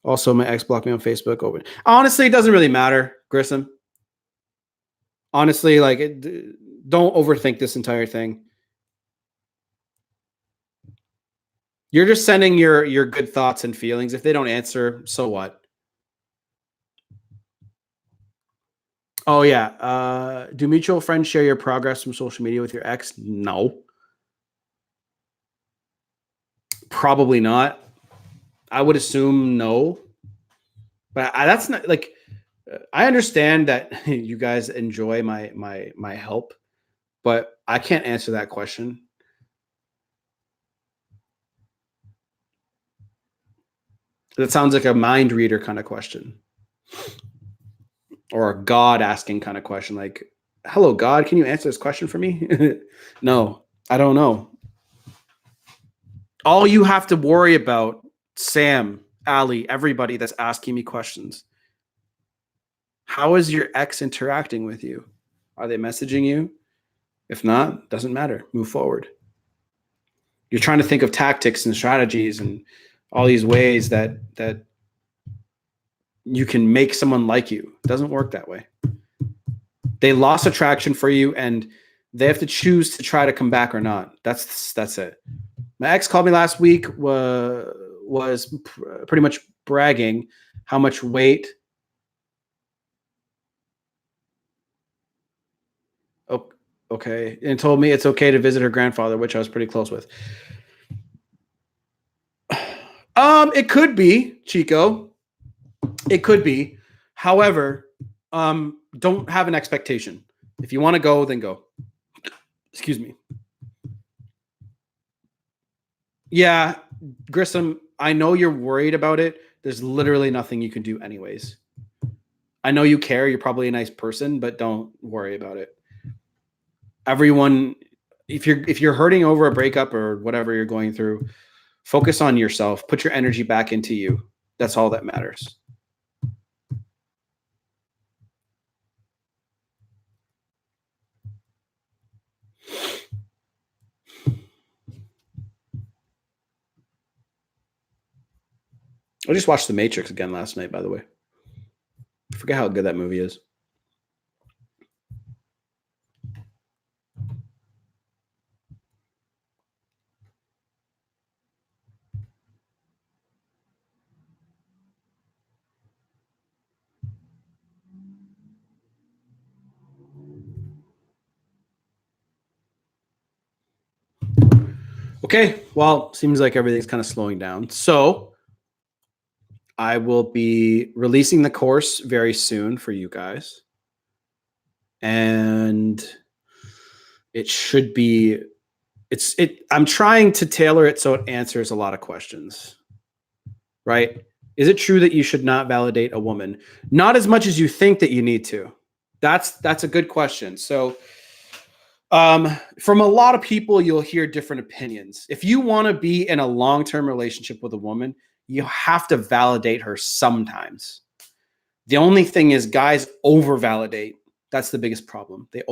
Speaker 1: Also, my ex blocked me on Facebook. Honestly, it doesn't really matter, Grissom. Honestly, like, don't overthink this entire thing. You're just sending your good thoughts and feelings. If they don't answer, so what? Oh yeah. Do mutual friends share your progress from social media with your ex? No. Probably not. I would assume no. But that's not like, I understand that you guys enjoy my help, but I can't answer that question. That sounds like a mind reader kind of question, or a God asking kind of question. Like, hello, God, can you answer this question for me? No, I don't know. All you have to worry about, Sam, Ali, everybody that's asking me questions, how is your ex interacting with you? Are they messaging you? If not, doesn't matter. Move forward. You're trying to think of tactics and strategies and all these ways that you can make someone like you. It doesn't work that way. They lost attraction for you, and they have to choose to try to come back or not. That's it. My ex called me last week, was pretty much bragging how much weight. Oh, okay, and told me it's okay to visit her grandfather, which I was pretty close with. It could be, Chico. It could be. However, don't have an expectation. If you want to go, then go. Excuse me. Yeah, Grissom, I know you're worried about it. There's literally nothing you can do anyways. I know you care. You're probably a nice person, but don't worry about it. Everyone, if you're hurting over a breakup or whatever you're going through, focus on yourself. Put your energy back into you. That's all that matters. I just watched The Matrix again last night, by the way. I forget how good that movie is. Okay, well, seems like everything's kind of slowing down. So I will be releasing the course very soon for you guys. And it should be I'm trying to tailor it so it answers a lot of questions. Right? Is it true that you should not validate a woman? Not as much as you think that you need to. That's a good question. So from a lot of people, you'll hear different opinions. If you want to be in a long-term relationship with a woman, you have to validate her sometimes. The only thing is guys over-validate. That's the biggest problem. They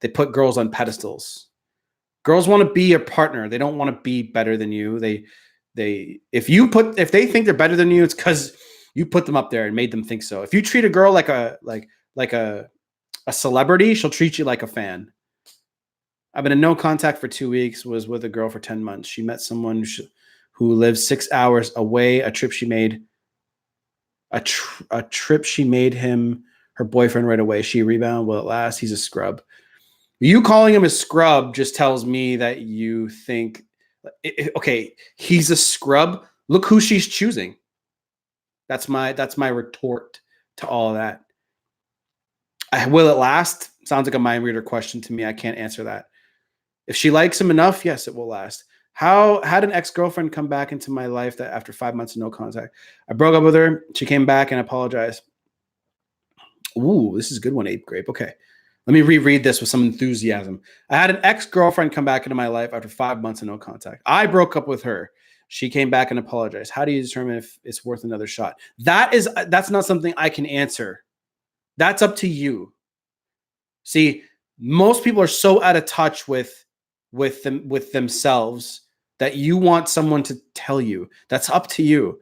Speaker 1: put girls on pedestals. Girls want to be a partner. They don't want to be better than you. If they think they're better than you, it's because you put them up there and made them think so. If you treat a girl like a celebrity, she'll treat you like a fan. I've been in no contact for 2 weeks, was with a girl for 10 months. She met someone who lives 6 hours away. A trip she made him her boyfriend right away. She rebound. Will it last? He's a scrub. You calling him a scrub just tells me that you think, okay, he's a scrub. Look who she's choosing. That's my retort to all of that. Will it last? Sounds like a mind reader question to me. I can't answer that. If she likes him enough, yes, it will last. How had an ex-girlfriend come back into my life that after 5 months of no contact? I broke up with her. She came back and apologized. Ooh, this is a good one, Ape Grape. Okay. Let me reread this with some enthusiasm. I had an ex-girlfriend come back into my life after 5 months of no contact. I broke up with her. She came back and apologized. How do you determine if it's worth another shot? That's not something I can answer. That's up to you. See, most people are so out of touch with themselves that you want someone to tell you. That's up to you.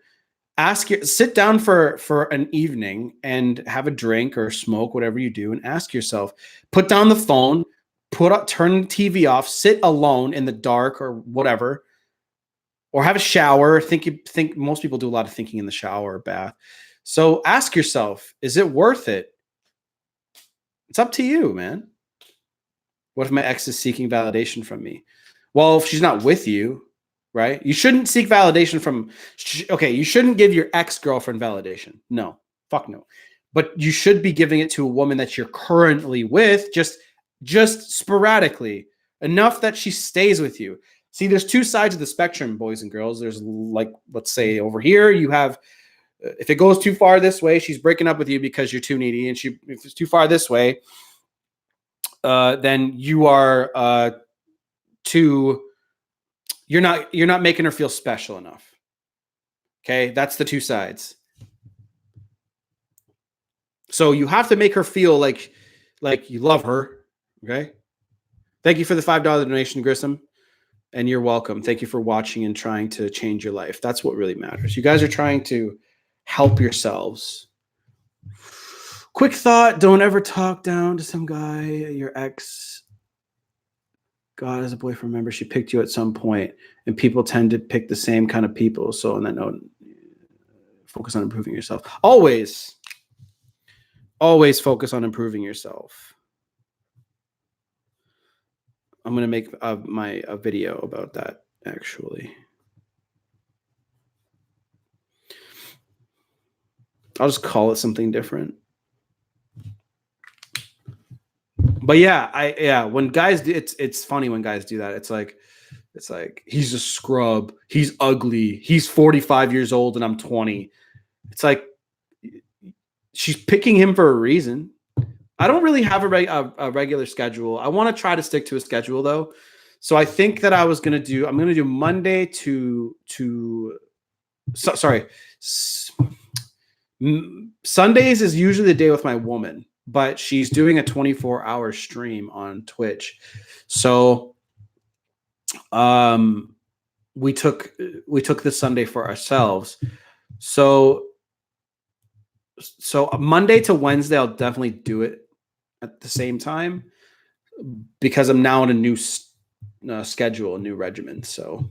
Speaker 1: Sit down for an evening and have a drink or smoke, whatever you do, and ask yourself, put down the phone, turn the TV off, sit alone in the dark or whatever, or have a shower. Think most people do a lot of thinking in the shower or bath. So ask yourself, is it worth it? It's up to you, man. What if my ex is seeking validation from me? Well, if she's not with you, right? You shouldn't seek validation from, you shouldn't give your ex-girlfriend validation. No, fuck no. But you should be giving it to a woman that you're currently with, just sporadically, enough that she stays with you. See, there's two sides of the spectrum, boys and girls. There's let's say over here, you have, if it goes too far this way, she's breaking up with you because you're too needy. And if it's too far this way, then you are you're not making her feel special enough. Okay, that's the two sides. So you have to make her feel like you love her. Okay. Thank you for the $5 donation, Grissom, and you're welcome. Thank you for watching and trying to change your life. That's what really matters. You guys are trying to help yourselves. Quick thought: don't ever talk down to some guy, your ex. God, as a boyfriend member, she picked you at some point, and people tend to pick the same kind of people. So on that note, focus on improving yourself. Always focus on improving yourself. I'm going to make a video about that, actually. I'll just call it something different. But yeah, when guys do, it's funny when guys do that. It's like he's a scrub, he's ugly, he's 45 years old and I'm 20. It's like, She's picking him for a reason. I don't really have a regular schedule. I want to try to stick to a schedule though. So I think that I'm going to do Monday sorry. Sundays is usually the day with my woman, but she's doing a 24-hour stream on Twitch. So we took this Sunday for ourselves. So Monday to Wednesday, I'll definitely do it at the same time because I'm now in a new schedule, a new regimen. So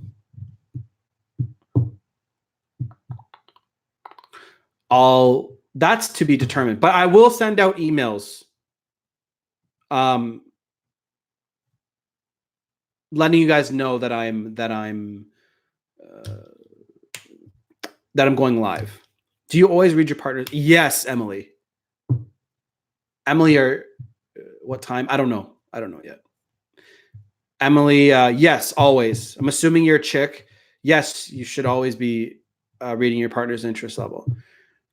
Speaker 1: that's to be determined, but I will send out emails letting you guys know that I'm going live. Do you always read your partners? Yes, Emily. Or what time? I don't know yet. Emily, yes, always. I'm assuming you're a chick. Yes, you should always be reading your partner's interest level,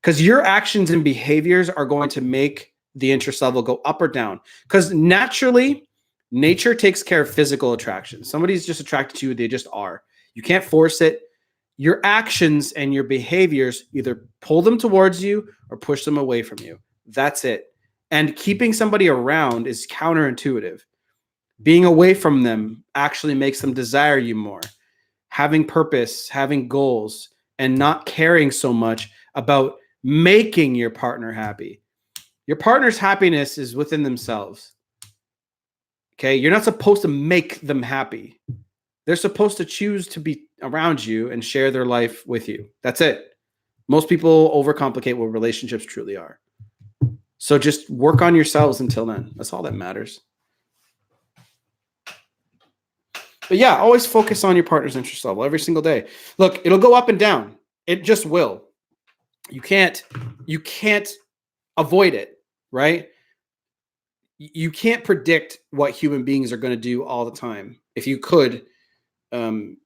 Speaker 1: because your actions and behaviors are going to make the interest level go up or down. Because naturally, nature takes care of physical attraction. Somebody's just attracted to you, they just are. You can't force it. Your actions and your behaviors either pull them towards you or push them away from you. That's it. And keeping somebody around is counterintuitive. Being away from them actually makes them desire you more. Having purpose, having goals, and not caring so much about making your partner happy. Your partner's happiness is within themselves. Okay? You're not supposed to make them happy. They're supposed to choose to be around you and share their life with you. That's it. Most people overcomplicate what relationships truly are. So just work on yourselves until then. That's all that matters. But yeah, always focus on your partner's interest level every single day. Look, it'll go up and down. It just will. You can't avoid it, right? You can't predict what human beings are going to do all the time. If you could, some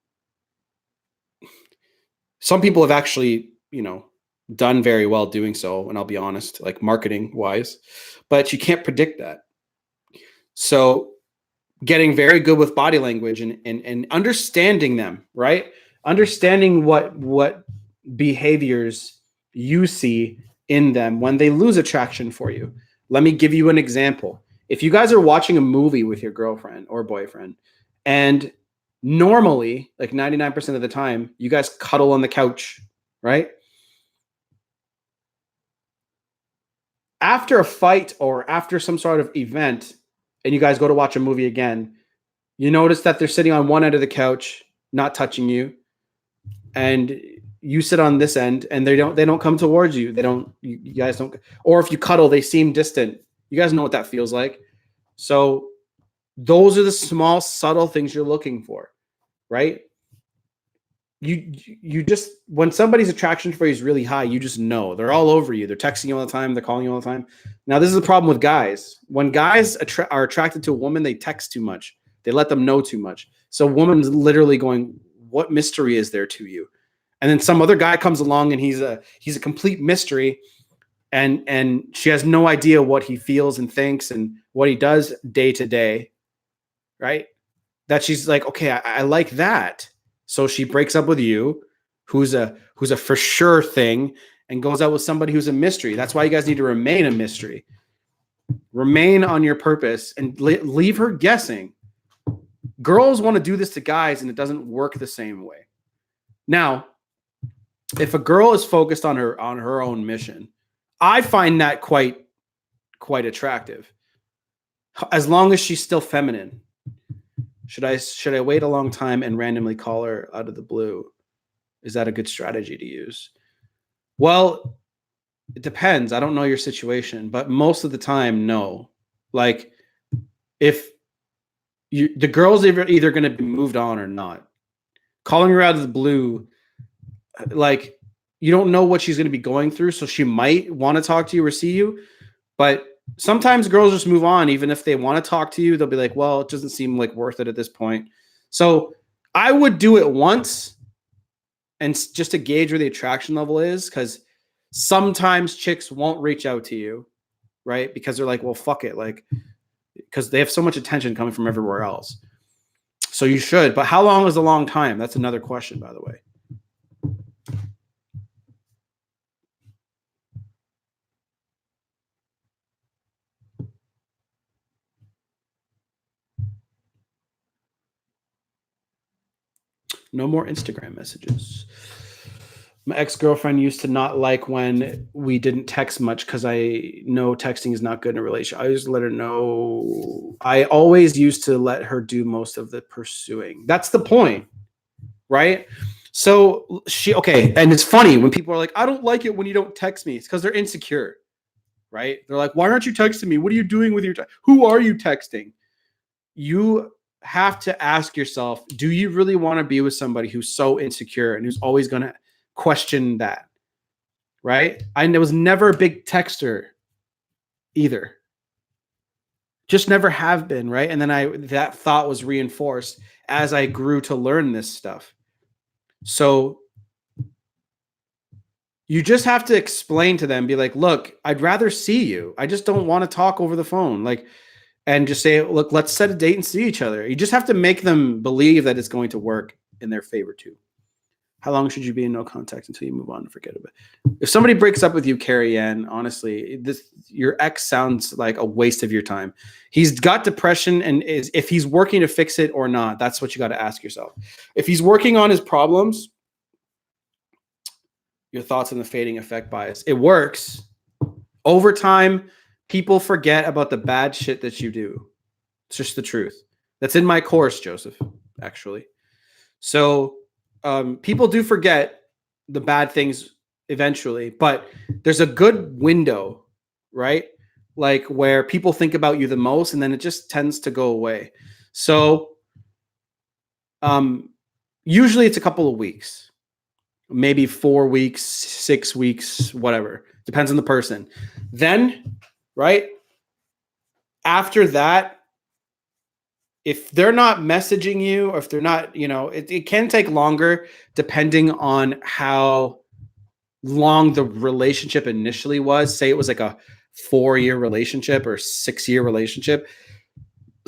Speaker 1: people have actually, done very well doing so, and I'll be honest, like marketing wise, but you can't predict that. So getting very good with body language and understanding them, right? Understanding what behaviors you see in them when they lose attraction for you. Let me give you an example. If you guys are watching a movie with your girlfriend or boyfriend, and normally, like 99% of the time, you guys cuddle on the couch, right? After a fight or after some sort of event, and you guys go to watch a movie again, you notice that they're sitting on one end of the couch, not touching you, and you sit on this end, and they don't come towards you. You guys don't. Or if you cuddle, they seem distant. You guys know what that feels like. So those are the small, subtle things you're looking for, right? You just, when somebody's attraction for you is really high, you just know. They're all over you. They're texting you all the time. They're calling you all the time. Now, this is the problem with guys. When guys are attracted to a woman, they text too much. They let them know too much. So a woman's literally going, what mystery is there to you? And then some other guy comes along and he's a complete mystery, and she has no idea what he feels and thinks and what he does day to day, right? That she's like, okay, I like that. So she breaks up with you, who's a for sure thing, and goes out with somebody who's a mystery. That's why you guys need to remain a mystery. Remain on your purpose and leave her guessing. Girls want to do this to guys, and it doesn't work the same way. Now, if a girl is focused on her own mission, I find that quite attractive. As long as she's still feminine. Should I wait a long time and randomly call her out of the blue? Is that a good strategy to use? Well, it depends. I don't know your situation, but most of the time, no. Like, if the girl's either going to be moved on or not. Calling her out of the blue, like, you don't know what she's going to be going through, so she might want to talk to you or see you, but sometimes girls just move on. Even if they want to talk to you, they'll be like, well, it doesn't seem like worth it at this point. So I would do it once, and just to gauge where the attraction level is, because Sometimes chicks won't reach out to you, right? Because they're like, well, fuck it. Like, because they have so much attention coming from everywhere else. So you should. But how long is a long time? That's another question, by the way. No more Instagram messages. My ex-girlfriend used to not like when we didn't text much because I know texting is not good in a relationship. I used to let her know. I always used to let her do most of the pursuing. That's the point, right? So okay, and it's funny when people are like, I don't like it when you don't text me. It's because they're insecure, right? They're like, why aren't you texting me? What are you doing with your time? Who are you texting? You have to ask yourself, do you really want to be with somebody who's so insecure and who's always going to question that? Right? I was never a big texter either. Just never have been, right? And then that thought was reinforced as I grew to learn this stuff. So you just have to explain to them, be like, look, I'd rather see you. I just don't want to talk over the phone. Like, and just say, look, let's set a date and see each other. You just have to make them believe that it's going to work in their favor too. How long should you be in no contact until you move on and forget about it? If somebody breaks up with you, Carrie Ann, honestly, your ex sounds like a waste of your time. He's got depression, and if he's working to fix it or not, that's what you got to ask yourself. If he's working on his problems, your thoughts on the fading effect bias, it works. Over time, people forget about the bad shit that you do. It's just the truth. That's in my course, Joseph, actually. So people do forget the bad things eventually, but there's a good window, right? Like where people think about you the most, and then it just tends to go away. So usually it's a couple of weeks, maybe 4 weeks, 6 weeks, whatever. Depends on the person. Then, right? After that, if they're not messaging you, or if they're not, it can take longer depending on how long the relationship initially was. Say it was like a 4-year relationship or 6-year relationship.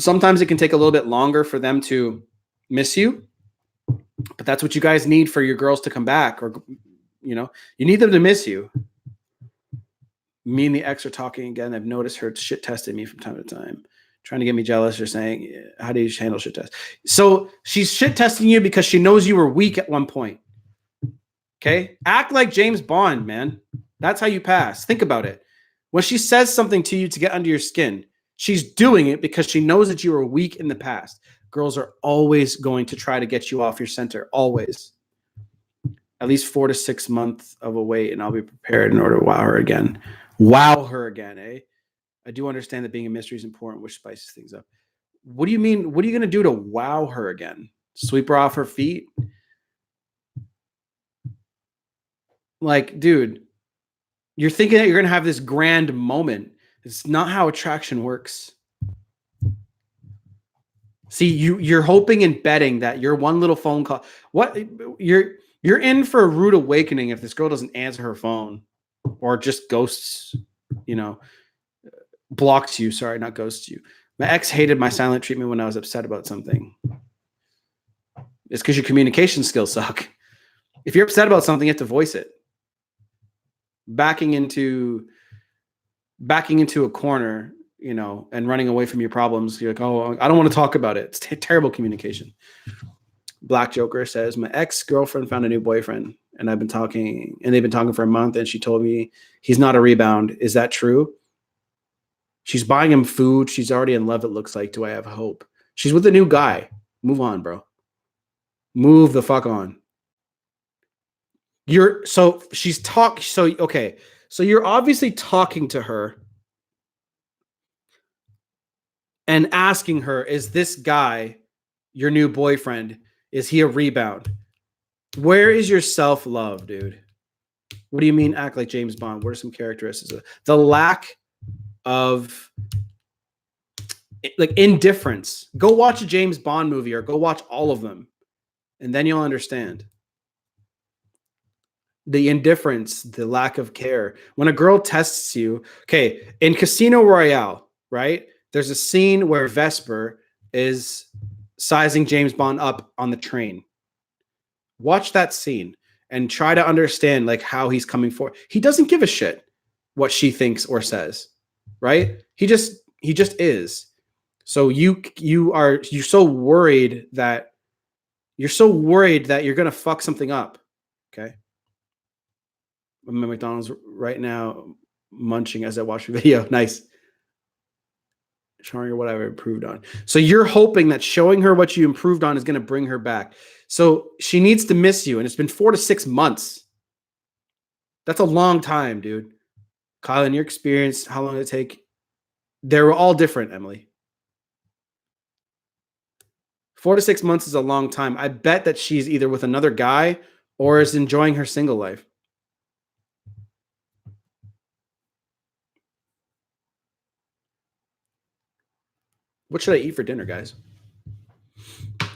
Speaker 1: Sometimes it can take a little bit longer for them to miss you, but that's what you guys need for your girls to come back, or, you need them to miss you. Me and the ex are talking again. I've noticed her shit testing me from time to time, trying to get me jealous, or saying, how do you handle shit tests? So she's shit testing you because she knows you were weak at one point. Okay? Act like James Bond, man. That's how you pass. Think about it. When she says something to you to get under your skin, she's doing it because she knows that you were weak in the past. Girls are always going to try to get you off your center. Always. At least 4 to 6 months of a wait, and I'll be prepared in order to wow her again. Wow her again, eh? I do understand that being a mystery is important, which spices things up. What do you mean? What are you going to do to wow her again? Sweep her off her feet? Like, dude, you're thinking that you're going to have this grand moment. It's not how attraction works. See, you're hoping and betting that your one little phone call, you're in for a rude awakening if this girl doesn't answer her phone, or just ghosts, blocks you. Sorry, not ghosts you. My ex hated my silent treatment when I was upset about something. It's because your communication skills suck. If you're upset about something, you have to voice it. Backing into a corner, and running away from your problems. You're like, oh, I don't want to talk about it. It's terrible communication. Black Joker says, my ex-girlfriend found a new boyfriend, and they've been talking for a month, and she told me he's not a rebound. Is that true? She's buying him food. She's already in love, it looks like. Do I have hope? She's with a new guy. Move on, bro. Move the fuck on. So you're obviously talking to her and asking her, is this guy your new boyfriend? Is he a rebound? Where is your self-love, dude? What do you mean act like James Bond? What are some characteristics of the lack of indifference? Go watch a James Bond movie, or go watch all of them, and then you'll understand. the indifference, the lack of care. When a girl tests you, okay, in Casino Royale, right? There's a scene where Vesper is sizing James Bond up on the train. Watch that scene and try to understand like how he's coming for. He doesn't give a shit what she thinks or says, right? He just is. So you're so worried that you're gonna fuck something up. Okay. I'm at McDonald's right now, munching as I watch the video. Nice. Showing her what I've improved on. So you're hoping that showing her what you improved on is going to bring her back. So she needs to miss you. And it's been 4 to 6 months. That's a long time, dude. Kyle, in your experience, how long did it take? They were all different, Emily. 4 to 6 months is a long time. I bet that she's either with another guy or is enjoying her single life. What should I eat for dinner, guys? I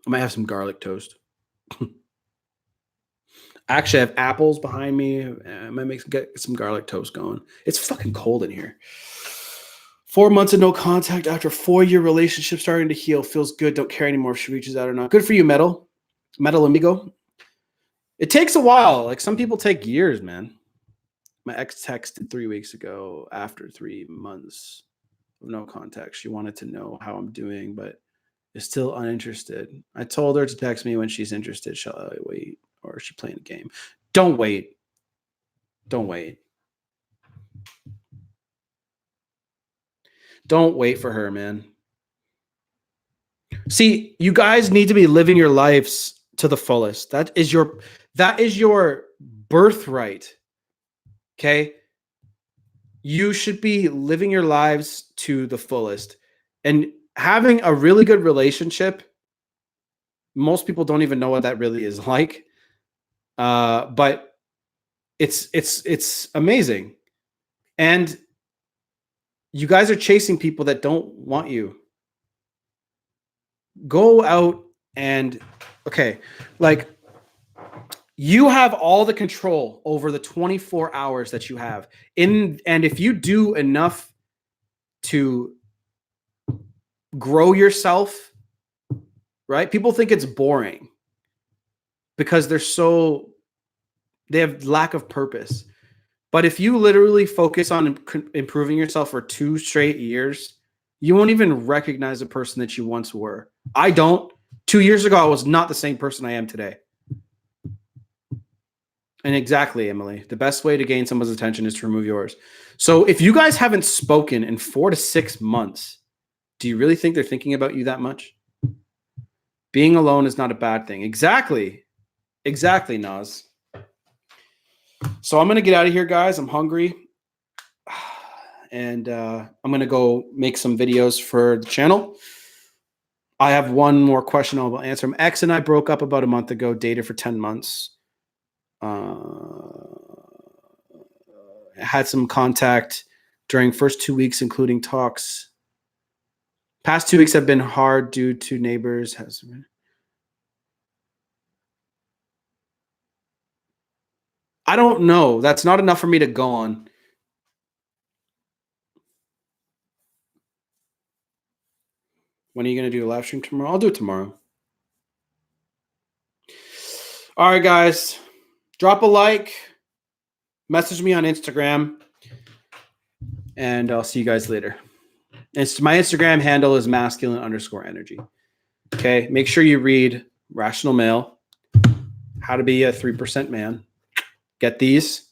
Speaker 1: might have some garlic toast. Actually, I have apples behind me. I might get some garlic toast going. It's fucking cold in here. 4 months of no contact after 4-year relationship starting to heal. Feels good. Don't care anymore if she reaches out or not. Good for you, Metal Amigo. It takes a while. Like some people take years, man. My ex texted 3 weeks ago after 3 months of no contact. She wanted to know how I'm doing, but is still uninterested. I told her to text me when she's interested. Shall I wait? Or is she playing a game? Don't wait. Don't wait. Don't wait for her, man. See, you guys need to be living your lives to the fullest. That is your birthright. Okay? You should be living your lives to the fullest. And having a really good relationship, most people don't even know what that really is like. But it's amazing. And you guys are chasing people that don't want you. Go out and like you have all the control over the 24 hours that you have. And if you do enough to grow yourself, right? People think it's boring because they have lack of purpose. But if you literally focus on improving yourself for 2 straight years, you won't even recognize the person that you once were. I don't. 2 years ago, I was not the same person I am today. And exactly, Emily, the best way to gain someone's attention is to remove yours. So if you guys haven't spoken in 4 to 6 months, do you really think they're thinking about you that much? Being alone is not a bad thing. Exactly. Exactly, Naz. So I'm going to get out of here, guys. I'm hungry. And I'm going to go make some videos for the channel. I have one more question I'll answer. My ex and I broke up about a month ago, dated for 10 months. Had some contact during first 2 weeks, including talks. Past 2 weeks have been hard due to neighbors. I don't know. That's not enough for me to go on. When are you going to do a live stream tomorrow? I'll do it tomorrow. All right, guys. Drop a like. Message me on Instagram. And I'll see you guys later. My Instagram handle is masculine_energy. Okay. Make sure you read Rational Male, How to Be a 3% Man. Get these,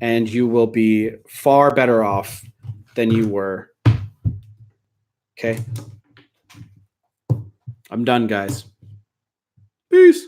Speaker 1: and you will be far better off than you were. Okay. I'm done, guys. Peace.